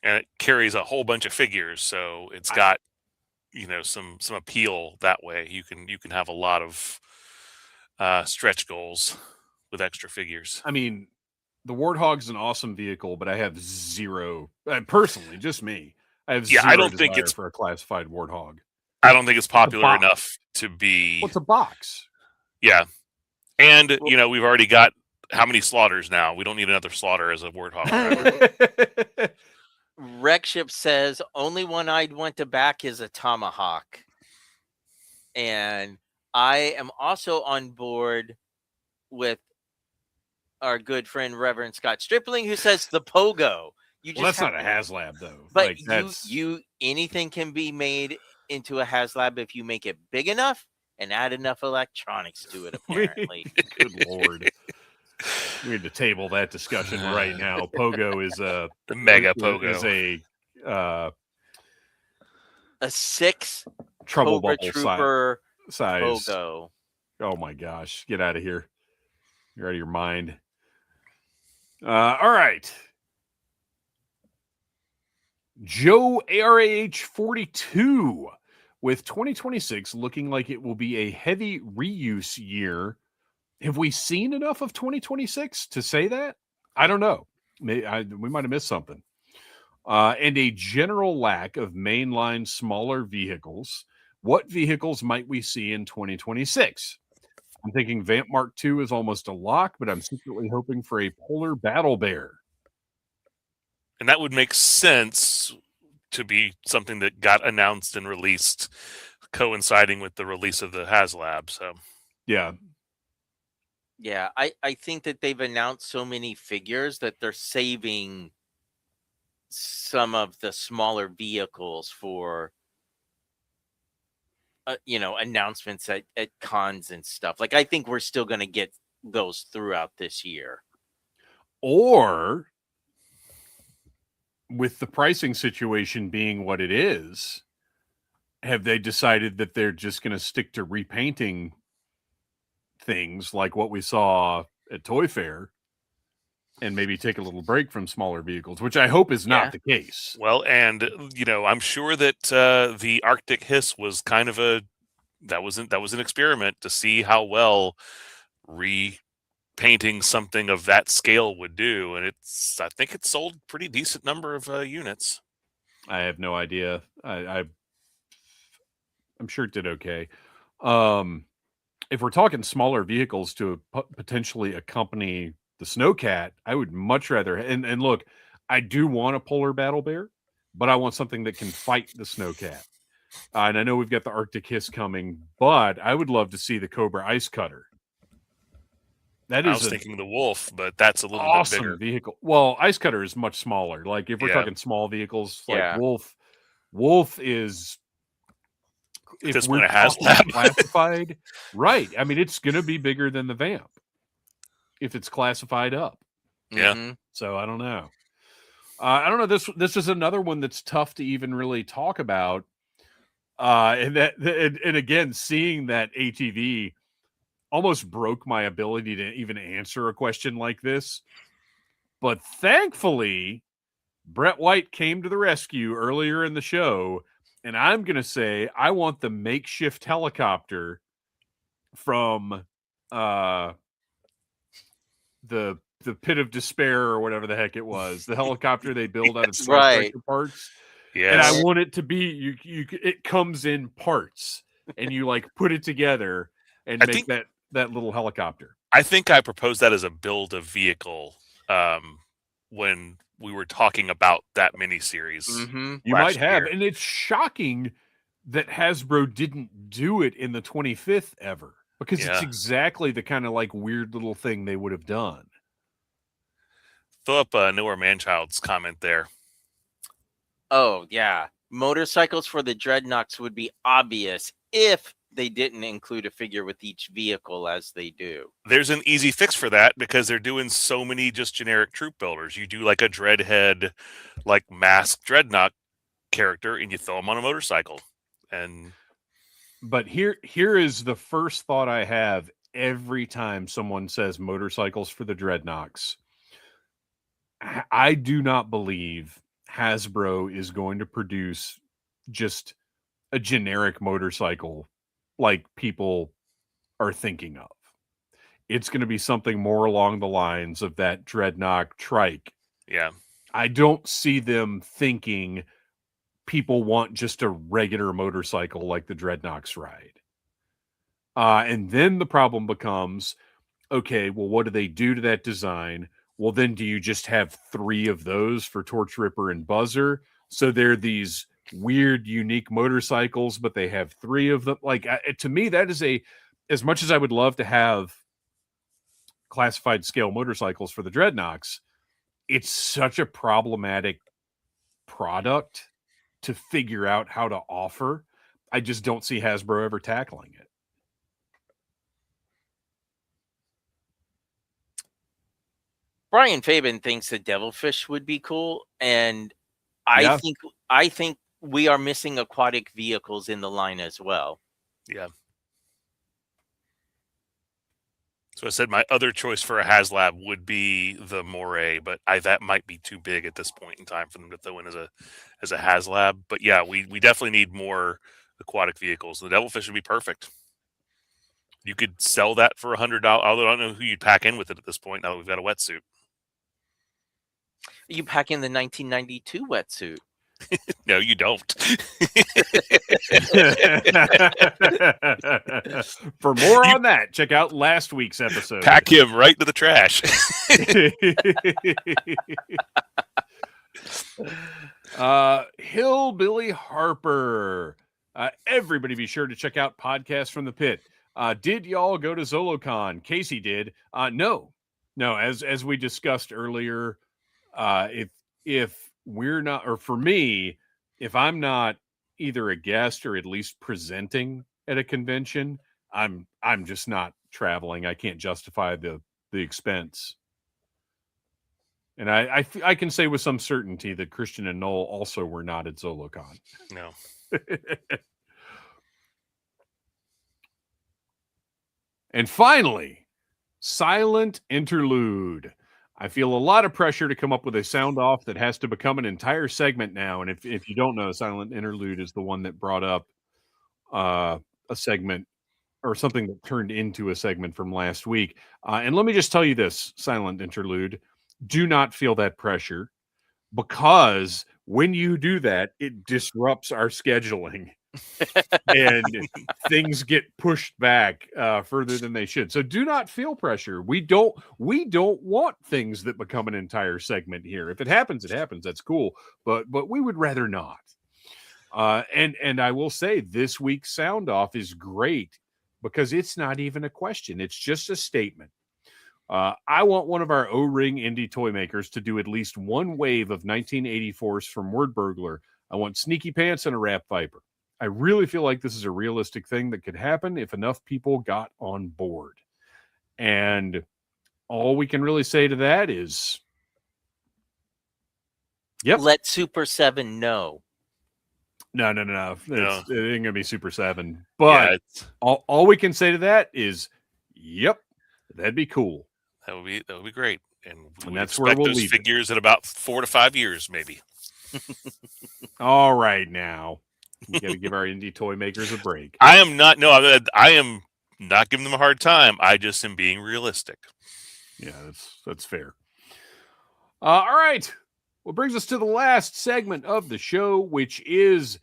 And it carries a whole bunch of figures, so it's got some appeal that way. You can have a lot of stretch goals with extra figures.
I mean, the Warthog's an awesome vehicle, but I have zero, personally, just me. I have zero
I don't think it's
for a classified Warthog.
I don't think it's popular enough to be.
What's a box?
Yeah, and we've already got how many slaughters now? We don't need another slaughter as a Warthog.
Wreckship says only one I'd want to back is a Tomahawk, and I am also on board with our good friend Reverend Scott Stripling, who says the Pogo.
That's not a HasLab though.
But anything can be made into a HasLab if you make it big enough and add enough electronics to it, apparently.
Good Lord. We need to table that discussion right now. Pogo is the
mega Pogo
is
a 6
trouble
Cobra
bubble
Trooper
size
Pogo.
Oh my gosh. Get out of here. You're out of your mind. All right. Joe ARAH 42, with 2026 looking like it will be a heavy reuse year. Have we seen enough of 2026 to say that? I don't know. We might have missed something. And a general lack of mainline smaller vehicles. What vehicles might we see in 2026? I'm thinking Vamp Mark II is almost a lock, but I'm secretly hoping for a Polar Battle Bear.
And that would make sense to be something that got announced and released coinciding with the release of the HasLab. So,
yeah.
Yeah, I think that they've announced so many figures that they're saving some of the smaller vehicles for, announcements at cons and stuff. Like, I think we're still going to get those throughout this year.
Or, with the pricing situation being what it is, have they decided that they're just going to stick to repainting things like what we saw at Toy Fair and maybe take a little break from smaller vehicles, which I hope is not the case.
Well, and I'm sure that the Arctic Hiss was kind of that was an experiment to see how well repainting something of that scale would do, and I think it sold a pretty decent number of units.
I have no idea. I'm sure it did okay. If we're talking smaller vehicles to potentially accompany the Snowcat, I would much rather. And look, I do want a Polar Battle Bear, but I want something that can fight the Snowcat. And I know we've got the Arctic Hiss coming, but I would love to see the Cobra Ice Cutter. That
I
is
was
an
thinking the Wolf, but that's a little bit bigger.
awesome vehicle. Well, Ice Cutter is much smaller. Like if we're
Yeah.
talking small vehicles, like
Yeah.
Wolf is,
At
if
this
we're
point, a
talking
HasLab.
classified, right? I mean, it's going to be bigger than the Vamp if it's classified up.
Yeah.
Mhm.
So I don't know. I don't know. This is another one that's tough to even really talk about. And again, seeing that ATV almost broke my ability to even answer a question like this. But thankfully, Brett White came to the rescue earlier in the show, and I'm going to say I want the makeshift helicopter from the Pit of Despair or whatever the heck it was, the helicopter they build out of Star
Right.
Trek parts.
Yes.
And I want it to be it comes in parts, and you like put it together and make that little helicopter.
I think I proposed that as a build a vehicle when we were talking about that miniseries.
Mhm.
You might
last
have,
year.
and it's shocking that Hasbro didn't do it in the 25th ever, because it's
Yeah.
exactly the kind of like weird little thing they would have done.
Philip Noah Manchild's comment there.
Oh, yeah. Motorcycles for the Dreadnoks would be obvious if they didn't include a figure with each vehicle as they do.
There's an easy fix for that because they're doing so many just generic troop builders. You do like a Dreadhead, like masked Dreadnought character, and you throw them on a motorcycle.
But here is the first thought I have every time someone says motorcycles for the Dreadnoks. I do not believe Hasbro is going to produce just a generic motorcycle like people are thinking of. It's going to be something more along the lines of that Dreadnought trike.
Yeah.
I don't see them thinking people want just a regular motorcycle like the Dreadnoughts ride. And then the problem becomes, okay, well, what do they do to that design? Well, then do you just have 3 of those for Torch Ripper and Buzzer? So they're these weird, unique motorcycles, but they have 3 of them. Like, to me, that is as much as I would love to have classified scale motorcycles for the Dreadnoks, it's such a problematic product to figure out how to offer. I just don't see Hasbro ever tackling it.
Brian Fabian thinks the Devilfish would be cool, and I think we are missing aquatic vehicles in the line as well.
Yeah. So I said my other choice for a HasLab would be the Moray, but that might be too big at this point in time for them to throw in as a HasLab. But yeah, we definitely need more aquatic vehicles. The Devilfish would be perfect. You could sell that for $100. Although I don't know who you'd pack in with it at this point. Now that we've got a wetsuit,
You pack in the 1992 wetsuit.
no, you don't.
For more on that, check out last week's episode.
Pack him right to the trash.
Hillbilly Harper. Everybody be sure to check out Podcasts from the Pit. Did y'all go to ZoloCon? Casey did. No. As we discussed earlier, if we're not, or for me, if I'm not either a guest or at least presenting at a convention, I'm just not traveling. I can't justify the expense. And I can say with some certainty that Kristian and Noel also were not at ZoloCon.
No.
And finally, Silent Interlude. I feel a lot of pressure to come up with a sound off that has to become an entire segment now. And if you don't know, Silent Interlude is the one that brought up a segment or something that turned into a segment from last week. And let me just tell you this, Silent Interlude, do not feel that pressure, because when you do that, it disrupts our scheduling. And things get pushed back further than they should. So do not feel pressure. We don't want things that become an entire segment here. If it happens, it happens. That's cool. But we would rather not. And I will say this week's sound off is great because it's not even a question. It's just a statement. I want one of our O-ring indie toy makers to do at least one wave of 1984s from Word Burglar. I want Sneaky Pants and a Rap Viper. I really feel like this is a realistic thing that could happen if enough people got on board. And all we can really say to that is, yep.
Let Super 7 know.
No. It ain't going to be Super 7. But
Yeah,
all we can say to that is, yep, that'd be cool.
that would be great. And
that's where we'll
those
leave
figures in about 4 to 5 years, maybe.
All right, now. You got to give our indie toy makers a break.
I am not giving them a hard time. I just am being realistic.
Yeah, that's fair. All right. Well, brings us to the last segment of the show, which is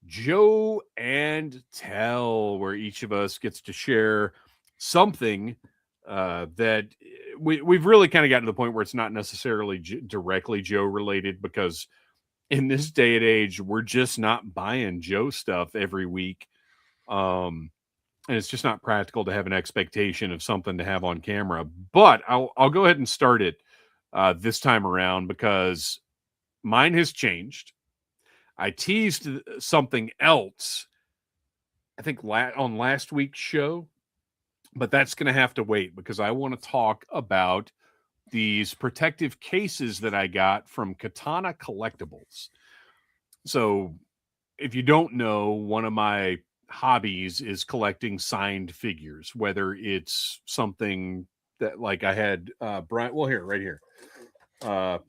Joe and Tell, where each of us gets to share something that we've really kind of gotten to the point where it's not necessarily directly Joe related, because in this day and age, we're just not buying Joe stuff every week. And it's just not practical to have an expectation of something to have on camera. But I'll go ahead and start it this time around, because mine has changed. I teased something else, I think on last week's show, but that's going to have to wait, because I want to talk about these protective cases that I got from Katana Collectibles. So if you don't know, one of my hobbies is collecting signed figures, whether it's something that, like, I had Brian, well, right here. I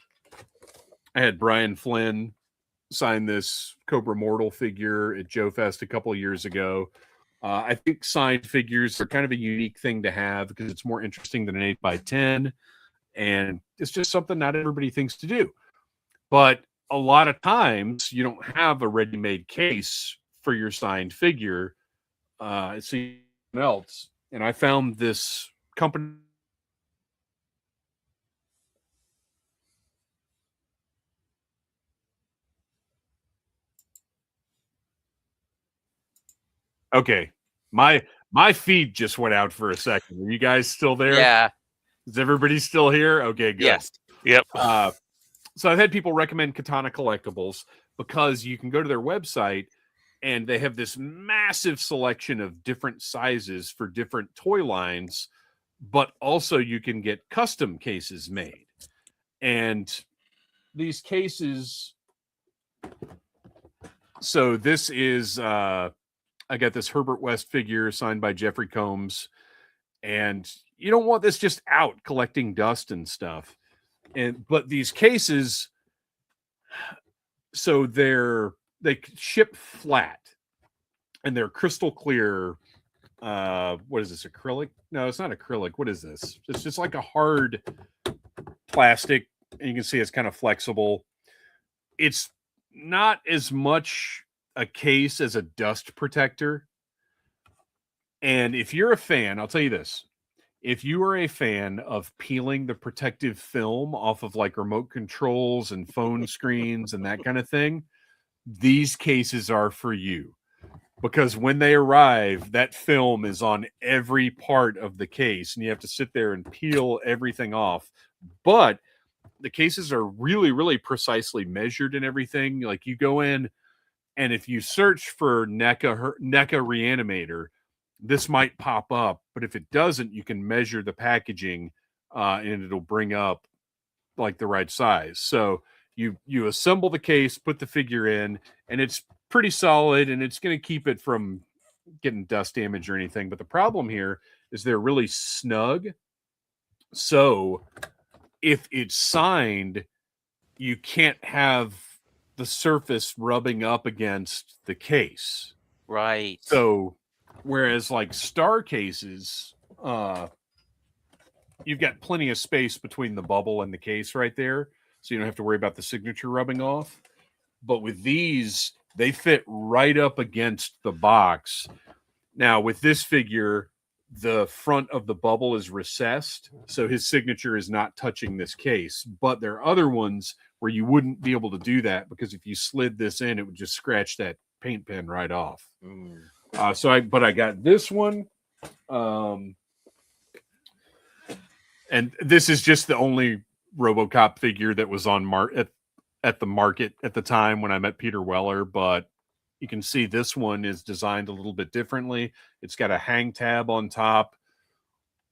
had Brian Flynn sign this Cobra Mortal figure at Joe Fest a couple of years ago. I think signed figures are kind of a unique thing to have, because it's more interesting than an 8x10. And it's just something not everybody thinks to do. But a lot of times you don't have a ready-made case for your signed figure. It's something else. And I found this company. Okay. My feed just went out for a second. Are you guys still there?
Yeah.
Is everybody still here? Okay, good.
Yes.
Yep.
So I've had people recommend Katana Collectibles because you can go to their website and they have this massive selection of different sizes for different toy lines, but also you can get custom cases made. And these cases, so this is, I got this Herbert West figure signed by Jeffrey Combs, and you don't want this just out collecting dust and stuff. But these cases, so they ship flat and they're crystal clear. What is this, acrylic? No, it's not acrylic. What is this? It's just like a hard plastic, and you can see it's kind of flexible. It's not as much a case as a dust protector. And if you're a fan, I'll tell you this. If you are a fan of peeling the protective film off of like remote controls and phone screens and that kind of thing, these cases are for you. Because when they arrive, that film is on every part of the case, and you have to sit there and peel everything off. But the cases are really, really precisely measured and everything. Like, you go in, and if you search for NECA Reanimator, this might pop up, but if it doesn't, you can measure the packaging and it'll bring up like the right size. So you assemble the case, put the figure in, and it's pretty solid, and it's going to keep it from getting dust damage or anything. But the problem here is they're really snug. So if it's signed, you can't have the surface rubbing up against the case.
Right.
So whereas like star cases, you've got plenty of space between the bubble and the case right there, so you don't have to worry about the signature rubbing off. But with these, they fit right up against the box. Now, with this figure, the front of the bubble is recessed, so his signature is not touching this case. But there are other ones where you wouldn't be able to do that, because if you slid this in, it would just scratch that paint pen right off. But I got this one. And this is just the only RoboCop figure that was on at the market at the time when I met Peter Weller, but you can see this one is designed a little bit differently. It's got a hang tab on top,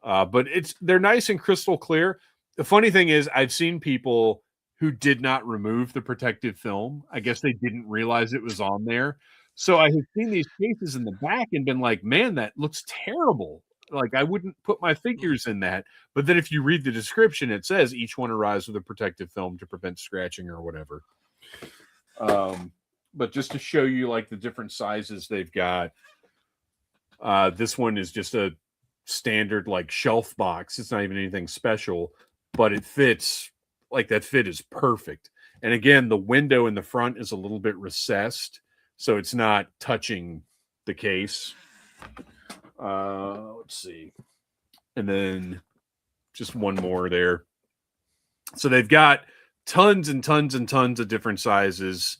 but they're nice and crystal clear. The funny thing is, I've seen people who did not remove the protective film. I guess they didn't realize it was on there. So I have seen these cases in the back and been like, man, that looks terrible. Like, I wouldn't put my figures in that. But then if you read the description, it says each one arrives with a protective film to prevent scratching or whatever. But just to show you like the different sizes they've got, this one is just a standard like shelf box. It's not even anything special, but it fits. Like, that fit is perfect. And again, the window in the front is a little bit recessed, so it's not touching the case. Let's see. And then just one more there. So they've got tons and tons and tons of different sizes,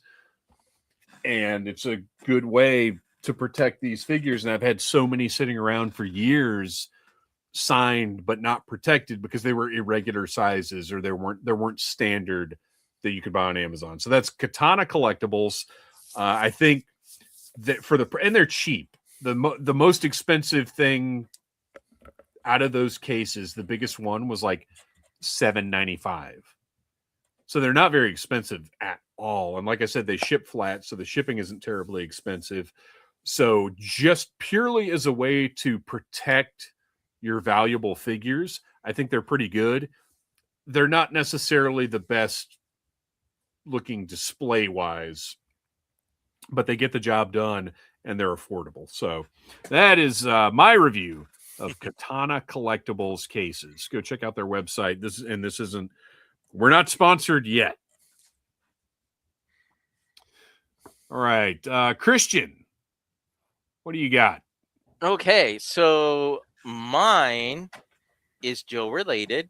and it's a good way to protect these figures. And I've had so many sitting around for years, signed but not protected because they were irregular sizes or there weren't standard that you could buy on Amazon. So that's Katana Collectibles. I think that and they're cheap. The most expensive thing out of those cases, the biggest one was like $7.95. So they're not very expensive at all. And like I said, they ship flat, so the shipping isn't terribly expensive. So just purely as a way to protect your valuable figures, I think they're pretty good. They're not necessarily the best looking display wise, but they get the job done and they're affordable. So that is my review of Katana Collectibles cases. Go check out their website. We're not sponsored yet. All right. Kristian, what do you got?
Okay, so mine is Joe related.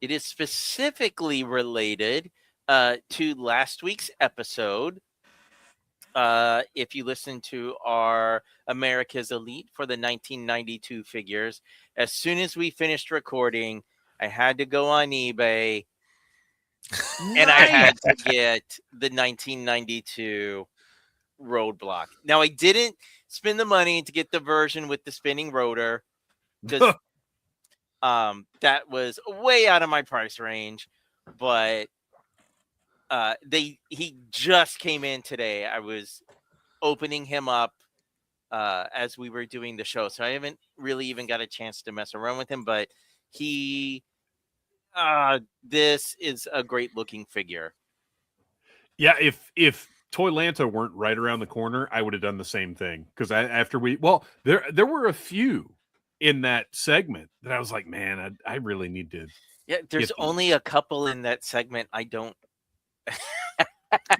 It is specifically related to last week's episode. If you listen to our America's Elite for the 1992 figures, as soon as we finished recording, I had to go on eBay and I had to get the 1992 Roadblock. Now, I didn't spend the money to get the version with the spinning rotor because that was way out of my price range, but he just came in today. I was opening him up as we were doing the show, so I haven't really even got a chance to mess around with him, but this is a great looking figure.
Yeah, if Toylanta weren't right around the corner, I would have done the same thing. Because there were a few in that segment that I was like, man, I really need to.
Yeah, there's only a couple in that segment I don't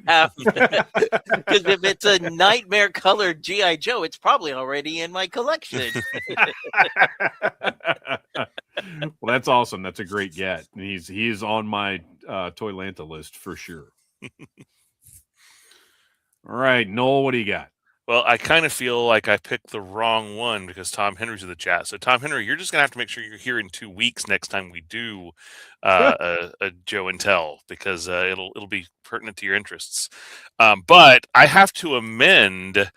have. Because if it's a nightmare colored G.I. Joe, it's probably already in my collection.
Well, that's awesome. That's a great get. And he is on my Toylanta list for sure. All right, Noel, what do you got?
Well, I kind of feel like I picked the wrong one because Tom Henry's in the chat. So, Tom Henry, you're just going to have to make sure you're here in 2 weeks next time we do a Joe and Tell, because it'll be pertinent to your interests. But I have to amend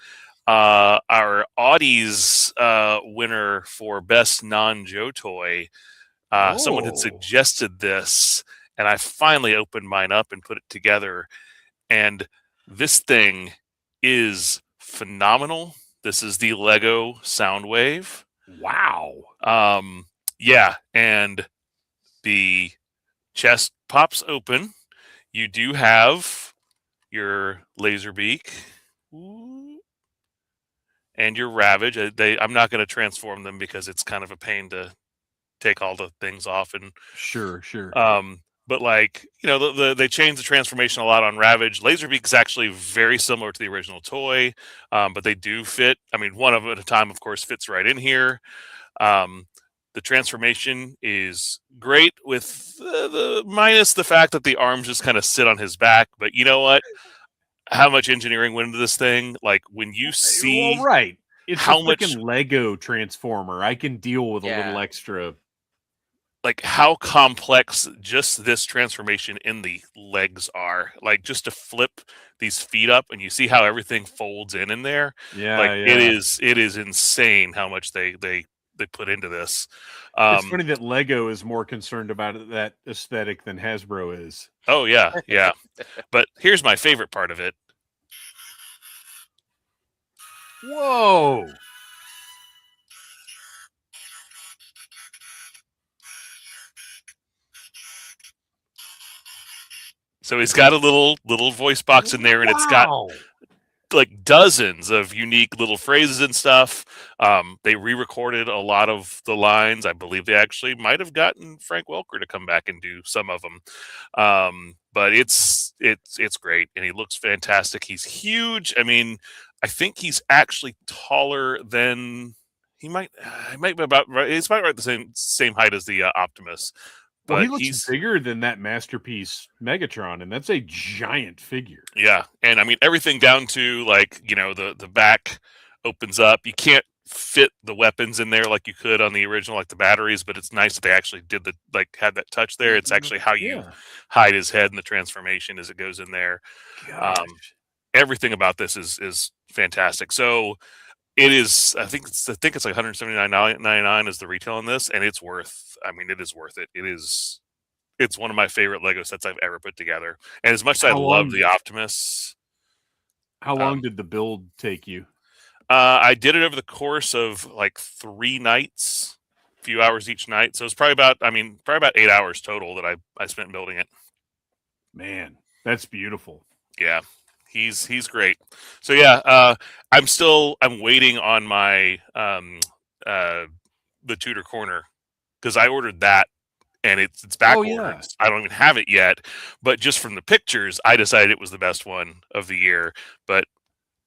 our Audie's winner for Best Non-Joe Toy. Someone had suggested this, and I finally opened mine up and put it together. And this thing is phenomenal. This is the Lego Soundwave.
Wow.
Yeah, and the chest pops open. You do have your Laserbeak and your Ravage. I'm not going to transform them because it's kind of a pain to take all the things off. And
sure.
But they changed the transformation a lot on Ravage. Laserbeak is actually very similar to the original toy, but they do fit. I mean, one of them at a time, of course, fits right in here. The transformation is great, with the minus the fact that the arms just kind of sit on his back. But you know what? How much engineering went into this thing? Like, when you see,
right, it's
how
a
much
Lego transformer, I can deal with a little extra.
like how complex just this transformation in the legs are. Like just to flip these feet up and you see how everything folds in there. Like
Yeah.
it is insane how much they put into this.
It's funny that Lego is more concerned about that aesthetic than Hasbro is.
Oh yeah. But here's my favorite part of it.
Whoa.
So he's got a little voice box in there, and it's got like dozens of unique little phrases and stuff. They re-recorded a lot of the lines. I believe they actually might have gotten Frank Welker to come back and do some of them. But it's great, and he looks fantastic. He's huge. I mean, I think he's actually taller than he might be about right. He's about right the same height as the Optimus.
Well,
But
he looks bigger than that masterpiece Megatron, and that's a giant figure.
Yeah, and I mean everything down to like the back opens up. You can't fit the weapons in there like you could on the original, like the batteries. But it's nice that they actually did had that touch there. It's actually how you hide his head in the transformation as it goes in there. Everything about this is fantastic. So it is. I think it's like $179.99 is the retail on this, and it's worth. I mean, it is worth it. It's one of my favorite Lego sets I've ever put together. And as much as I love the Optimus.
How long did the build take you?
I did it over the course of like 3 nights, a few hours each night. So it's probably about 8 hours total that I spent building it.
Man, that's beautiful.
Yeah, he's great. So yeah, I'm waiting on my the Tudor Corner because I ordered that. And it's back ordered. I don't even have it yet, but just from the pictures, I decided it was the best one of the year. And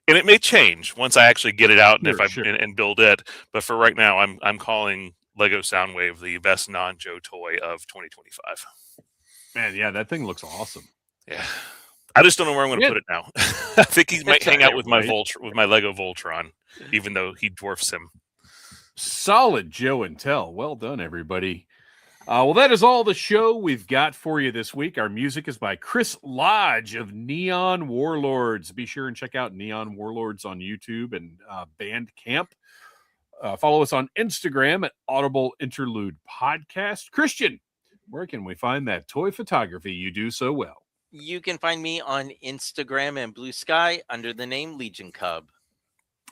it may change once I actually get it out and build it. But for right now, I'm calling Lego Soundwave the best non-Joe toy of 2025.
Man, yeah, that thing looks awesome.
Yeah, I just don't know where I'm going to put it now. I think he might hang out with my Lego Voltron, even though he dwarfs him.
Solid Joe and Tell. Well done, everybody. Well, that is all the show we've got for you this week. Our music is by Chris Lodge of Neon Warlords. Be sure and check out Neon Warlords on YouTube and Bandcamp. Follow us on Instagram at Audible Interlude Podcast. Kristian, where can we find that toy photography you do so well?
You can find me on Instagram and Blue Sky under the name Legion Cub.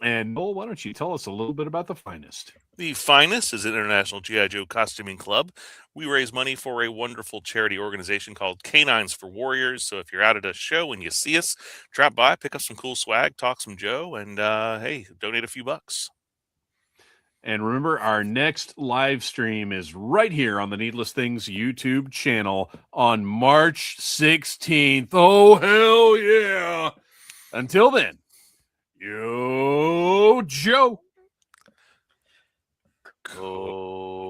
And Noel, why don't you tell us a little bit about The Finest?
The Finest is an international G.I. Joe costuming club. We raise money for a wonderful charity organization called Canines for Warriors. So if you're out at a show and you see us, drop by, pick up some cool swag, talk some Joe, and hey, donate a few bucks.
And remember, our next live stream is right here on the Needless Things YouTube channel on March 16th. Oh, hell yeah. Until then, yo, Joe. Cobra.